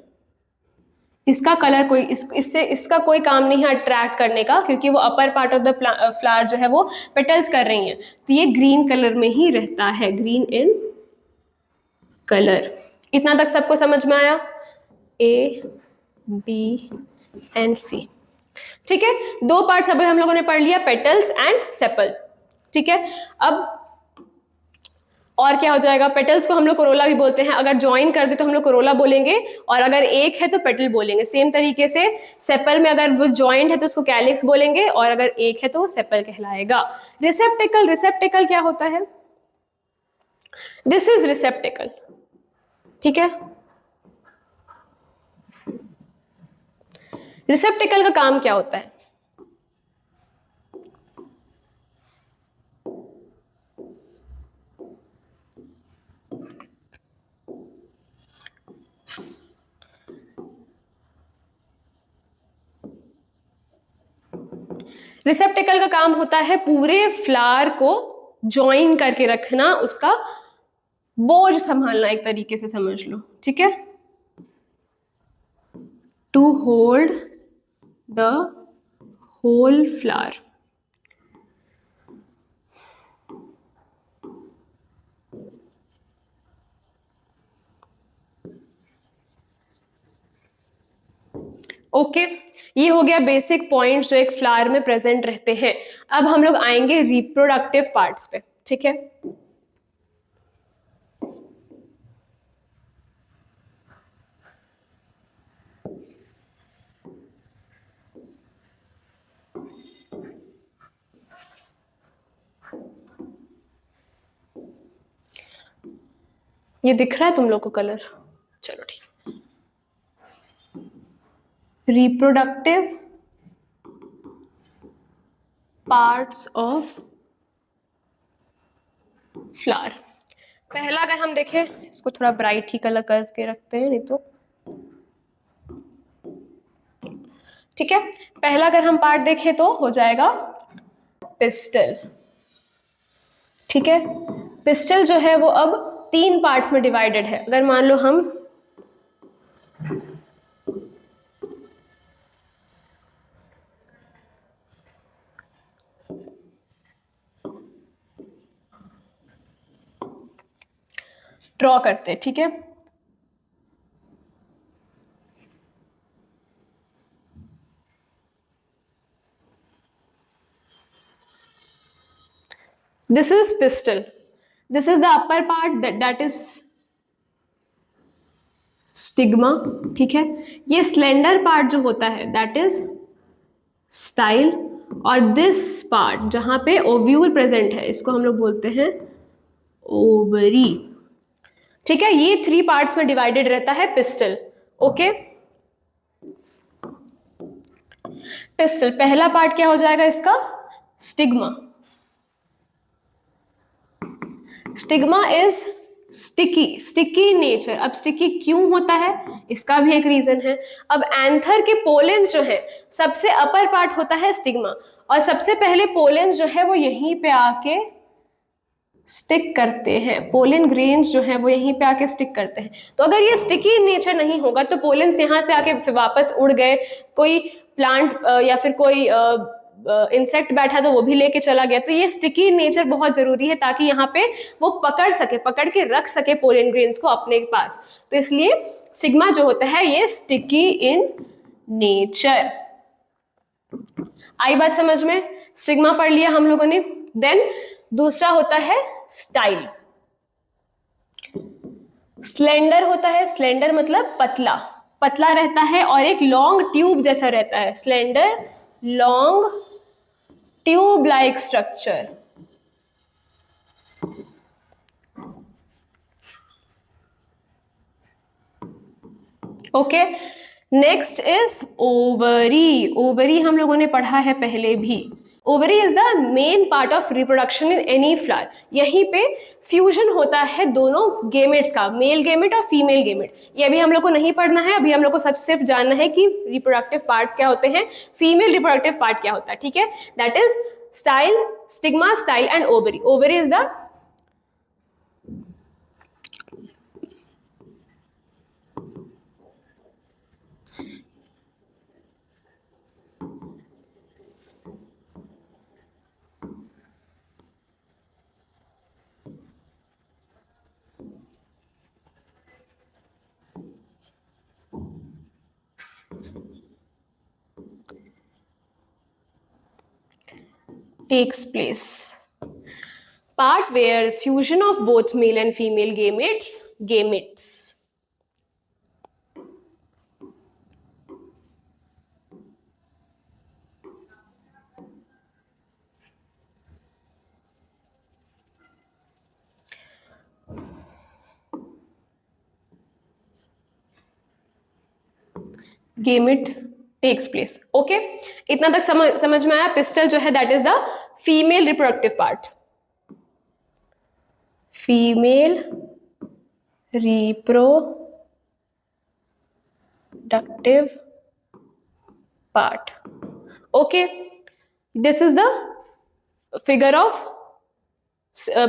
S1: इसका कलर कोई इससे इसका कोई काम नहीं है अट्रैक्ट करने का, क्योंकि वो अपर पार्ट ऑफ द फ्लावर जो है वो पेटल्स कर रही हैं, तो ये ग्रीन कलर में ही रहता है, ग्रीन इन कलर। इतना तक सबको समझ में आया, ए बी एंड सी, ठीक है। दो पार्ट्स अभी हम लोगों ने पढ़ लिया, पेटल्स एंड सेपल, ठीक है। अब और क्या हो जाएगा, पेटल्स को हम लोग कोरोला भी बोलते हैं, अगर ज्वाइन कर दे तो हम लोग कोरोला बोलेंगे, और अगर एक है तो पेटल बोलेंगे। सेम तरीके से सेपल में अगर वो ज्वाइंट है तो उसको कैलिक्स बोलेंगे, और अगर एक है तो सेपल कहलाएगा। रिसेप्टिकल, रिसेप्टिकल क्या होता है, दिस इज रिसेप्टिकल, ठीक है। रिसेप्टिकल का काम क्या होता है, रिसेप्टिकल का काम होता है पूरे फ्लावर को ज्वाइन करके रखना, उसका बोझ संभालना, एक तरीके से समझ लो, ठीक है। To hold the whole flower. Okay, ये हो गया बेसिक पॉइंट्स जो एक फ्लावर में प्रेजेंट रहते हैं। अब हम लोग आएंगे रिप्रोडक्टिव पार्ट्स पे, ठीक है। ये दिख रहा है तुम लोग को कलर? चलो ठीक। Reproductive parts of flower. पहला अगर हम देखें, इसको थोड़ा ब्राइट ही कलर करके रखते हैं, नहीं तो ठीक है। पहला अगर हम पार्ट देखें तो हो जाएगा पिस्टल। ठीक है, पिस्टल जो है वो अब 3 पार्ट्स में डिवाइडेड है। अगर मान लो हम ड्रॉ करते हैं, ठीक है, this is pistil, this is the upper part that is stigma. ठीक है, ये स्लेंडर पार्ट जो होता है दैट इज स्टाइल, और दिस पार्ट जहां पे ओव्यूल प्रेजेंट है इसको हम लोग बोलते हैं ओवरी। ठीक है, ये 3 पार्ट्स में डिवाइडेड रहता है पिस्टल। ओके, पिस्टल पहला पार्ट क्या हो जाएगा इसका? Stigma. Stigma is sticky, sticky nature. अब स्टिकी क्यों होता है इसका भी एक रीजन है। अब एंथर के पोलेंस जो है सबसे अपर पार्ट होता है स्टिग्मा, और सबसे पहले पोलेंस जो है वो यहीं पे आके स्टिक करते हैं। पोलन ग्रेन्स जो है वो यहीं पे आके स्टिक करते हैं। तो अगर ये स्टिकी नेचर नहीं होगा तो पोलेंस यहाँ से आके फिर वापस उड़ गए, कोई प्लांट या फिर कोई इंसेक्ट बैठा तो वो भी लेके चला गया। तो ये स्टिकी नेचर बहुत जरूरी है ताकि यहाँ पे वो पकड़ सके, पकड़ के रख सके पोलन ग्रेन्स को अपने पास। तो इसलिए स्टिग्मा जो होता है ये स्टिकी इन नेचर। आई बात समझ में? स्टिग्मा पढ़ लिया हम लोगों ने। देन दूसरा होता है स्टाइल। स्लेंडर होता है, स्लेंडर मतलब पतला, पतला रहता है और एक लॉन्ग ट्यूब जैसा रहता है। Slender, long tube like structure. Okay, next is ovary. Ovary हम लोगों ने पढ़ा है पहले भी। Ovary is the main part of reproduction in any flower. यहीं पे फ्यूजन होता है दोनों गेमेट्स का, मेल गेमेट और फीमेल गेमेट। ये अभी हम लोग को नहीं पढ़ना है, अभी हम लोग को सब सिर्फ जानना है कि रिप्रोडक्टिव पार्ट्स क्या होते हैं, फीमेल रिप्रोडक्टिव पार्ट क्या होता है। ठीक है, that is style, stigma, style and ovary. Ovary is the takes place, part where fusion of both male and female gametes. Gamete takes place. Okay, इतना तक समझ में आया? पिस्टल जो है that is the female reproductive part, female reproductive part. Okay, this is the figure of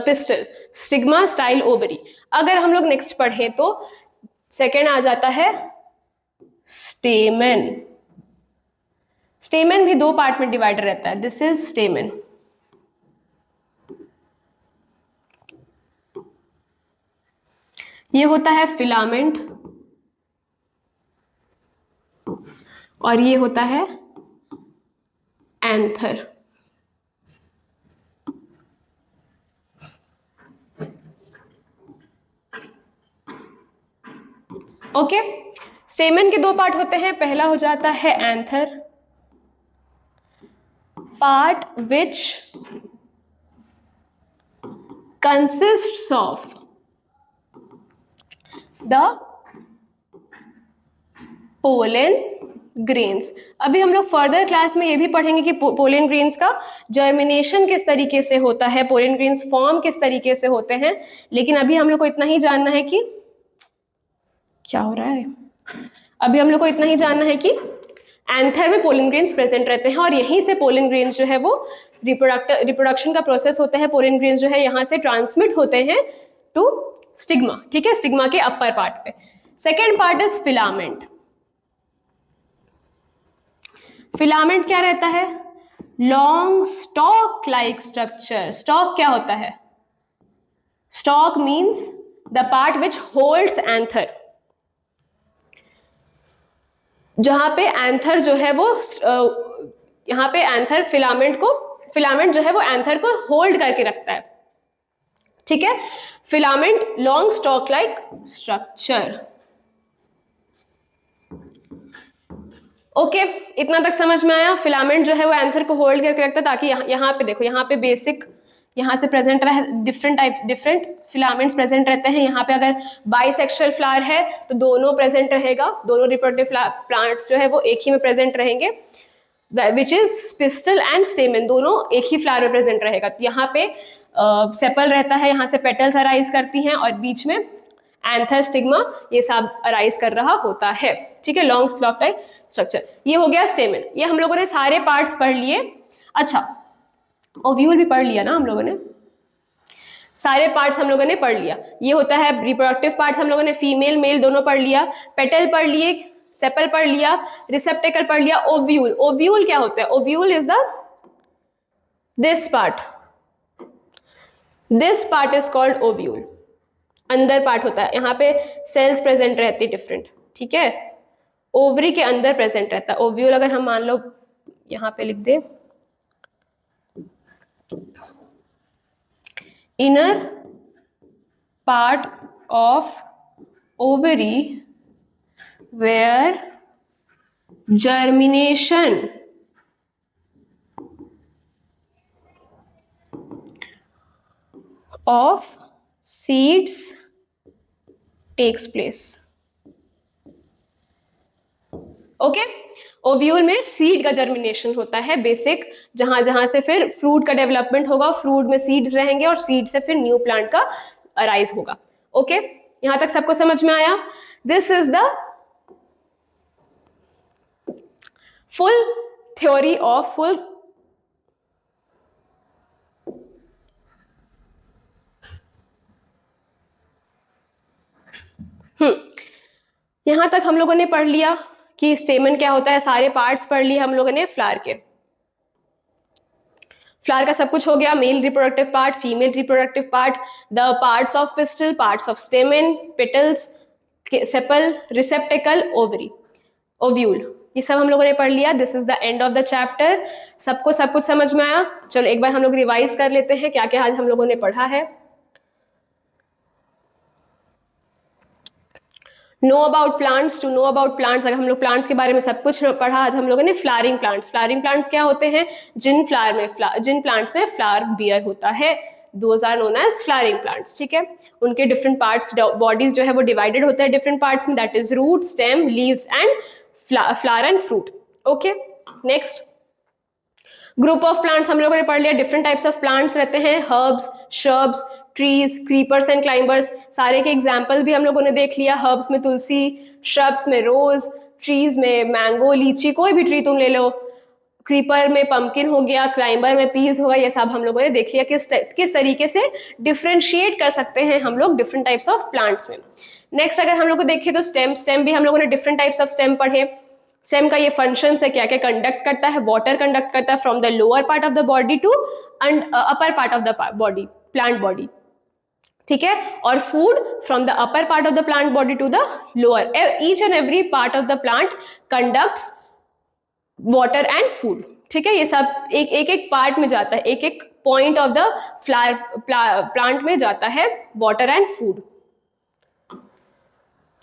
S1: pistil, stigma, style, ovary. अगर हम लोग नेक्स्ट पढ़ें तो सेकेंड आ जाता है स्टेमन। स्टेमन भी 2 पार्ट में डिवाइड रहता है। This is स्टेमन। ये होता है फिलामेंट और ये होता है एंथर। ओके, स्टेमन के 2 पार्ट होते हैं। पहला हो जाता है anther, part which consists of the pollen grains. अभी हम लोग फर्दर क्लास में ये भी पढ़ेंगे कि पोलन ग्रेन्स का जर्मिनेशन किस तरीके से होता है, पोलन ग्रेन्स फॉर्म किस तरीके से होते हैं, लेकिन अभी हम लोग को इतना ही जानना है कि क्या हो रहा है। अभी हम लोग को इतना ही जानना है कि एंथर में पोलन ग्रेन्स प्रेजेंट रहते हैं और यहीं से पोलन ग्रेन्स जो है वो रिप्रोडक्शन का प्रोसेस होता है। पोलन ग्रेन्स जो है यहाँ से ट्रांसमिट होते हैं टू स्टिग्मा, ठीक है, स्टिग्मा के अपर पार्ट पे। Second part is filament. Filament क्या रहता है? Long stock like structure. Stock क्या होता है? Stock means the part which holds anther, जहां पे एंथर जो है वो यहां पे एंथर फिलामेंट जो है वो एंथर को होल्ड करके रखता है, ठीक है। Filament long stock like structure. Okay, इतना तक समझ में आया। फिलामेंट जो है वो एंथर को होल्ड करके रखता है ताकि यहाँ पे देखो, यहाँ पे बेसिक यहाँ से प्रेजेंट रहे, डिफरेंट फिलामेंट्स प्रेजेंट रहते हैं। यहाँ पे अगर बाइसेक्सुअल फ्लावर है तो दोनों प्रेजेंट रहेगा, दोनों रिप्रोडक्टिव प्लांट्स जो है वो एक ही में प्रेजेंट रहेंगे, विच इज पिस्टल एंड स्टेमन, दोनों एक ही फ्लावर में प्रेजेंट रहेगा। तो यहाँ पे सेपल रहता है, यहाँ से पेटल्स अराइज करती हैं और बीच में एंथर, स्टिग्मा ये सब अराइज कर रहा होता है, ठीक है। लॉन्ग स्टॉक टाइप स्ट्रक्चर, ये हो गया स्टेमन। ये हम लोगों ने सारे पार्ट्स पढ़ लिए। अच्छा, ओव्यूल भी पढ़ लिया ना हम लोगों ने, सारे पार्ट्स हम लोगों ने पढ़ लिया। ये होता है रिप्रोडक्टिव पार्ट्स, हम लोगों ने फीमेल मेल दोनों पढ़ लिया। पेटल पढ़ लिए, सेपल पढ़ लिया, रिसेप्टेकल पढ़ लिया। ओव्यूल, ओव्यूल क्या होता है? Ovule is this part is called ovule. अंदर पार्ट होता है, यहाँ पे सेल्स प्रेजेंट रहती है डिफरेंट, ठीक है। ओवरी के अंदर प्रेजेंट रहता है ओव्यूल। अगर हम मान लो यहाँ पे लिख दे inner part of ovary where germination of seeds takes place. Okay, ovule में सीड का जर्मिनेशन होता है बेसिक, जहां से फिर फ्रूट का डेवलपमेंट होगा, फ्रूट में सीड्स रहेंगे और सीड से फिर न्यू प्लांट का अराइज होगा। ओके, यहां तक सबको समझ में आया? This is the full theory of यहां तक हम लोगों ने पढ़ लिया कि स्टेमन क्या होता है, सारे पार्ट्स पढ़ लिए हम लोगों ने फ्लावर के। फ्लावर का सब कुछ हो गया, male reproductive part, female reproductive part, the parts of pistol, parts of स्टेमन, petals, sepal, receptacle, ovary, ovule, ये सब हम लोगों ने पढ़ लिया। This is the end of the chapter. सबको सब कुछ समझ में आया? चलो एक बार हम लोग रिवाइज कर लेते हैं क्या क्या आज हम लोगों ने पढ़ा है। Know about plants, to know about plants, अगर हम लोग प्लांट्स के बारे में सब कुछ पढ़ा आज हम लोगों ने। फ्लावरिंग प्लांट्स, फ्लावरिंग प्लांट्स क्या होते हैं? जिन प्लांट्स में फ्लावर बियर होता है, those are known as flowering plants, ठीक है। उनके डिफरेंट पार्ट्स, बॉडीज जो है वो डिवाइडेड होते हैं डिफरेंट पार्ट्स में, that is root, stem, leaves and flower and fruit. Okay, next group of plants हम लोगों ने पढ़ लिया। डिफरेंट टाइप्स ऑफ प्लांट्स रहते हैं, herbs, shrubs, trees, creepers and climbers, सारे के एग्जाम्पल भी हम लोगों ने देख लिया। हर्ब्स में तुलसी, श्रब्स में रोज, ट्रीज में मैंगो, लीची, कोई भी ट्री तुम ले लो, क्रीपर में पंपकिन हो गया, क्लाइंबर में पीस होगा, ये सब हम लोगों ने देख लिया किस तरीके से डिफरेंशिएट कर सकते हैं हम लोग डिफरेंट टाइप्स ऑफ प्लांट्स में। नेक्स्ट अगर हम लोग को देखें तो स्टेम भी हम लोगों ने डिफरेंट टाइप्स ऑफ स्टेम पढ़े। स्टेम का ये फंक्शन है, क्या क्या कंडक्ट करता है? वाटर कंडक्ट करता है from the lower part of the body to upper part of the body, plant body, ठीक है। और food from the upper part of the plant body to the lower, each and every part of the plant conducts water and food, ठीक है। ये सब एक part में जाता है, एक पॉइंट ऑफ द प्लांट में जाता है वाटर एंड फूड।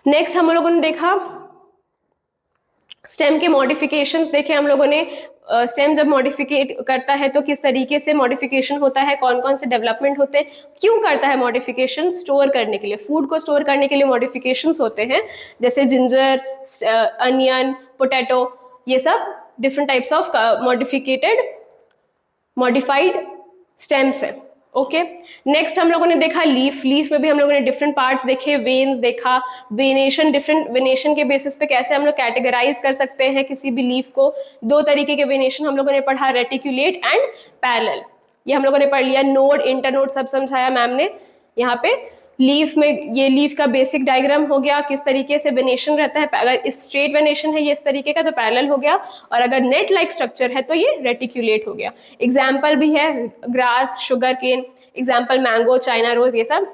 S1: नेक्स्ट हम लोगों ने देखा स्टेम के मॉडिफिकेशंस देखे हम लोगों ने। स्टेम जब मॉडिफिकेट करता है तो किस तरीके से मॉडिफिकेशन होता है, कौन कौन से डेवलपमेंट होते हैं, क्यों करता है मॉडिफिकेशन, स्टोर करने के लिए, फूड को स्टोर करने के लिए मॉडिफिकेशंस होते हैं, जैसे जिंजर, अनियन, पोटैटो, ये सब different types of modified stems है। ओके, नेक्स्ट हम लोगों ने देखा लीफ। लीफ में भी हम लोगों ने डिफरेंट पार्ट्स देखे, वेन्स देखा, वेनेशन, डिफरेंट वेनेशन के बेसिस पे कैसे हम लोग कैटेगराइज कर सकते हैं किसी भी लीफ को। दो तरीके के वेनेशन हम लोगों ने पढ़ा, रेटिकुलेट एंड पैरेलल, ये हम लोगों ने पढ़ लिया। नोड, इंटरनोड सब समझाया मैम ने। यहाँ पे लीफ में ये लीफ का बेसिक डायग्राम हो गया, किस तरीके से वेनेशन रहता है, अगर स्ट्रेट वेनेशन है ये इस तरीके का तो पैरेलल हो गया, और अगर नेट लाइक स्ट्रक्चर है तो ये रेटिकुलेट हो गया। एग्जाम्पल भी है grass, sugar cane, example mango, China rose, ये सब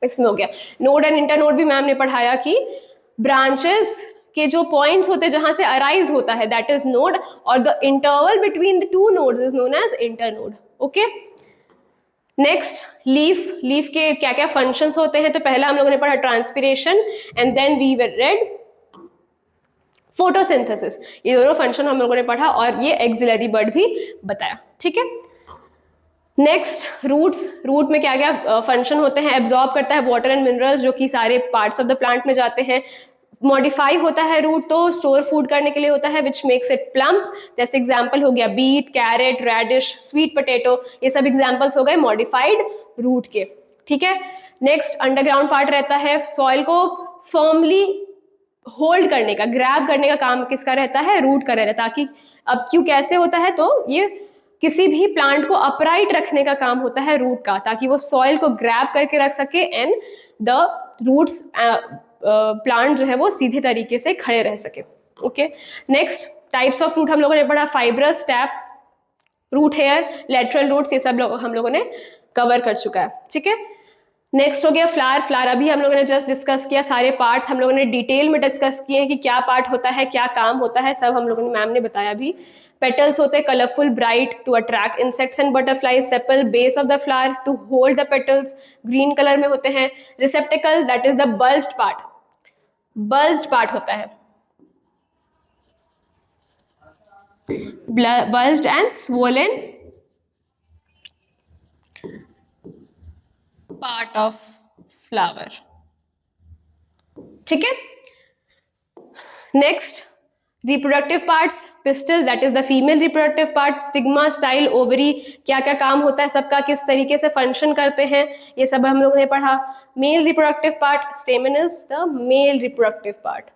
S1: इसमें हो गया। नोड एंड इंटरनोड भी मैम ने पढ़ाया कि ब्रांचेस के जो पॉइंट्स होते हैं जहां से अराइज होता है दैट इज नोड, और the interval between the two nodes is known as internode. Okay, next leaf. Leaf के क्या क्या फंक्शंस होते हैं, तो पहला हम लोगों ने पढ़ा transpiration and then we read photosynthesis, ये दोनों फंक्शन हम लोगों ने पढ़ा, और ये एक्सिलरी बर्ड भी बताया। ठीक है, नेक्स्ट रूट्स। रूट में क्या क्या फंक्शन होते हैं, एब्जॉर्ब करता है वाटर एंड मिनरल्स जो कि सारे पार्ट्स ऑफ द प्लांट में जाते हैं। मॉडिफाई होता है रूट, तो स्टोर फूड करने के लिए होता है, विच मेक्स इट प्लम्प, जैसे एग्जांपल हो गया beet, carrot, radish, sweet potato, ये सब एग्जांपल्स हो गए मॉडिफाइड रूट के। ठीक है, नेक्स्ट अंडरग्राउंड पार्ट रहता है, सॉइल को फर्मली होल्ड करने का, ग्रैब करने का काम किसका रहता है, रूट का रहता है। ताकि अब क्यों कैसे होता है, तो ये किसी भी प्लांट को अपराइट रखने का काम होता है रूट का, ताकि वो सॉइल को ग्रैब करके रख सके एंड द रूट्स प्लांट जो है वो सीधे तरीके से खड़े रह सके। Okay, next types of root हम लोगों ने पढ़ा, fibrous, tap, root hair, lateral roots, ये सब हम लोगों ने कवर कर चुका है। ठीक है, नेक्स्ट हो गया फ्लावर। फ्लावर अभी हम लोगों ने जस्ट डिस्कस किया, सारे पार्ट्स हम लोगों ने डिटेल में डिस्कस किए हैं कि क्या पार्ट होता है, क्या काम होता है, सब हम लोगों ने, मैम ने बताया भी। पेटल्स होते हैं colourful, bright, to attract insects and butterflies. Sepal, base of the flower, to hold the petals, green colour में होते हैं। Receptacle, that is the bulged part, bulged part होता है, bulged and swollen part of flower। ठीक है, next reproductive parts, pistol that is the female reproductive part, stigma, style, ovary, क्या क्या काम होता है सबका, किस तरीके से फंक्शन करते हैं, ये सब हम लोगों ने पढ़ा। Male reproductive part, स्टेमन is the male reproductive part.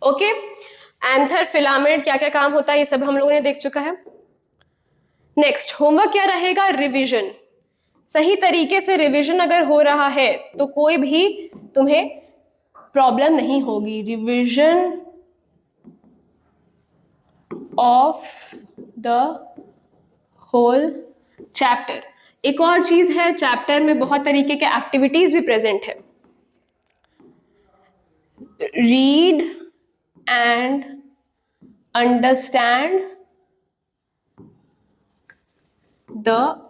S1: Okay, anther, filament, क्या क्या काम होता है ये सब हम लोगों ने देख चुका है। नेक्स्ट होमवर्क क्या रहेगा, रिवीजन। सही तरीके से रिवीजन अगर हो रहा है तो कोई भी तुम्हें प्रॉब्लम नहीं होगी। Revision of the whole chapter. एक और चीज है, चैप्टर में बहुत तरीके के एक्टिविटीज भी प्रेजेंट है। Read and understand the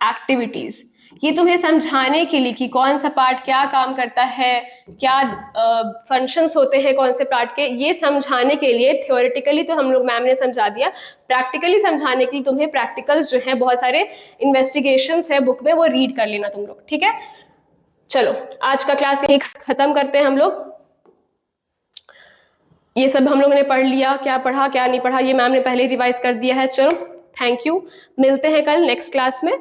S1: activities, ये तुम्हें समझाने के लिए कि कौन सा पार्ट क्या काम करता है, क्या फंक्शंस होते हैं कौन से पार्ट के, ये समझाने के लिए। थ्योरेटिकली तो हम लोग, मैम ने समझा दिया, प्रैक्टिकली समझाने के लिए तुम्हें प्रैक्टिकल्स जो है, बहुत सारे इन्वेस्टिगेशंस है बुक में, वो रीड कर लेना तुम लोग। ठीक है, चलो आज का क्लास यही खत्म करते हैं हम लोग। ये सब हम लोगों ने पढ़ लिया, क्या पढ़ा क्या नहीं पढ़ा ये मैम ने पहले ही रिवाइज कर दिया है। चलो थैंक यू, मिलते हैं कल नेक्स्ट क्लास में।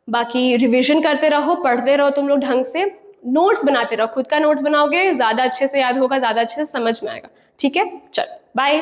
S1: बाकी रिवीजन करते रहो, पढ़ते रहो तुम लोग ढंग से, नोट्स बनाते रहो, खुद का नोट्स बनाओगे ज्यादा अच्छे से याद होगा, ज्यादा अच्छे से समझ में आएगा। ठीक है, चलो बाय।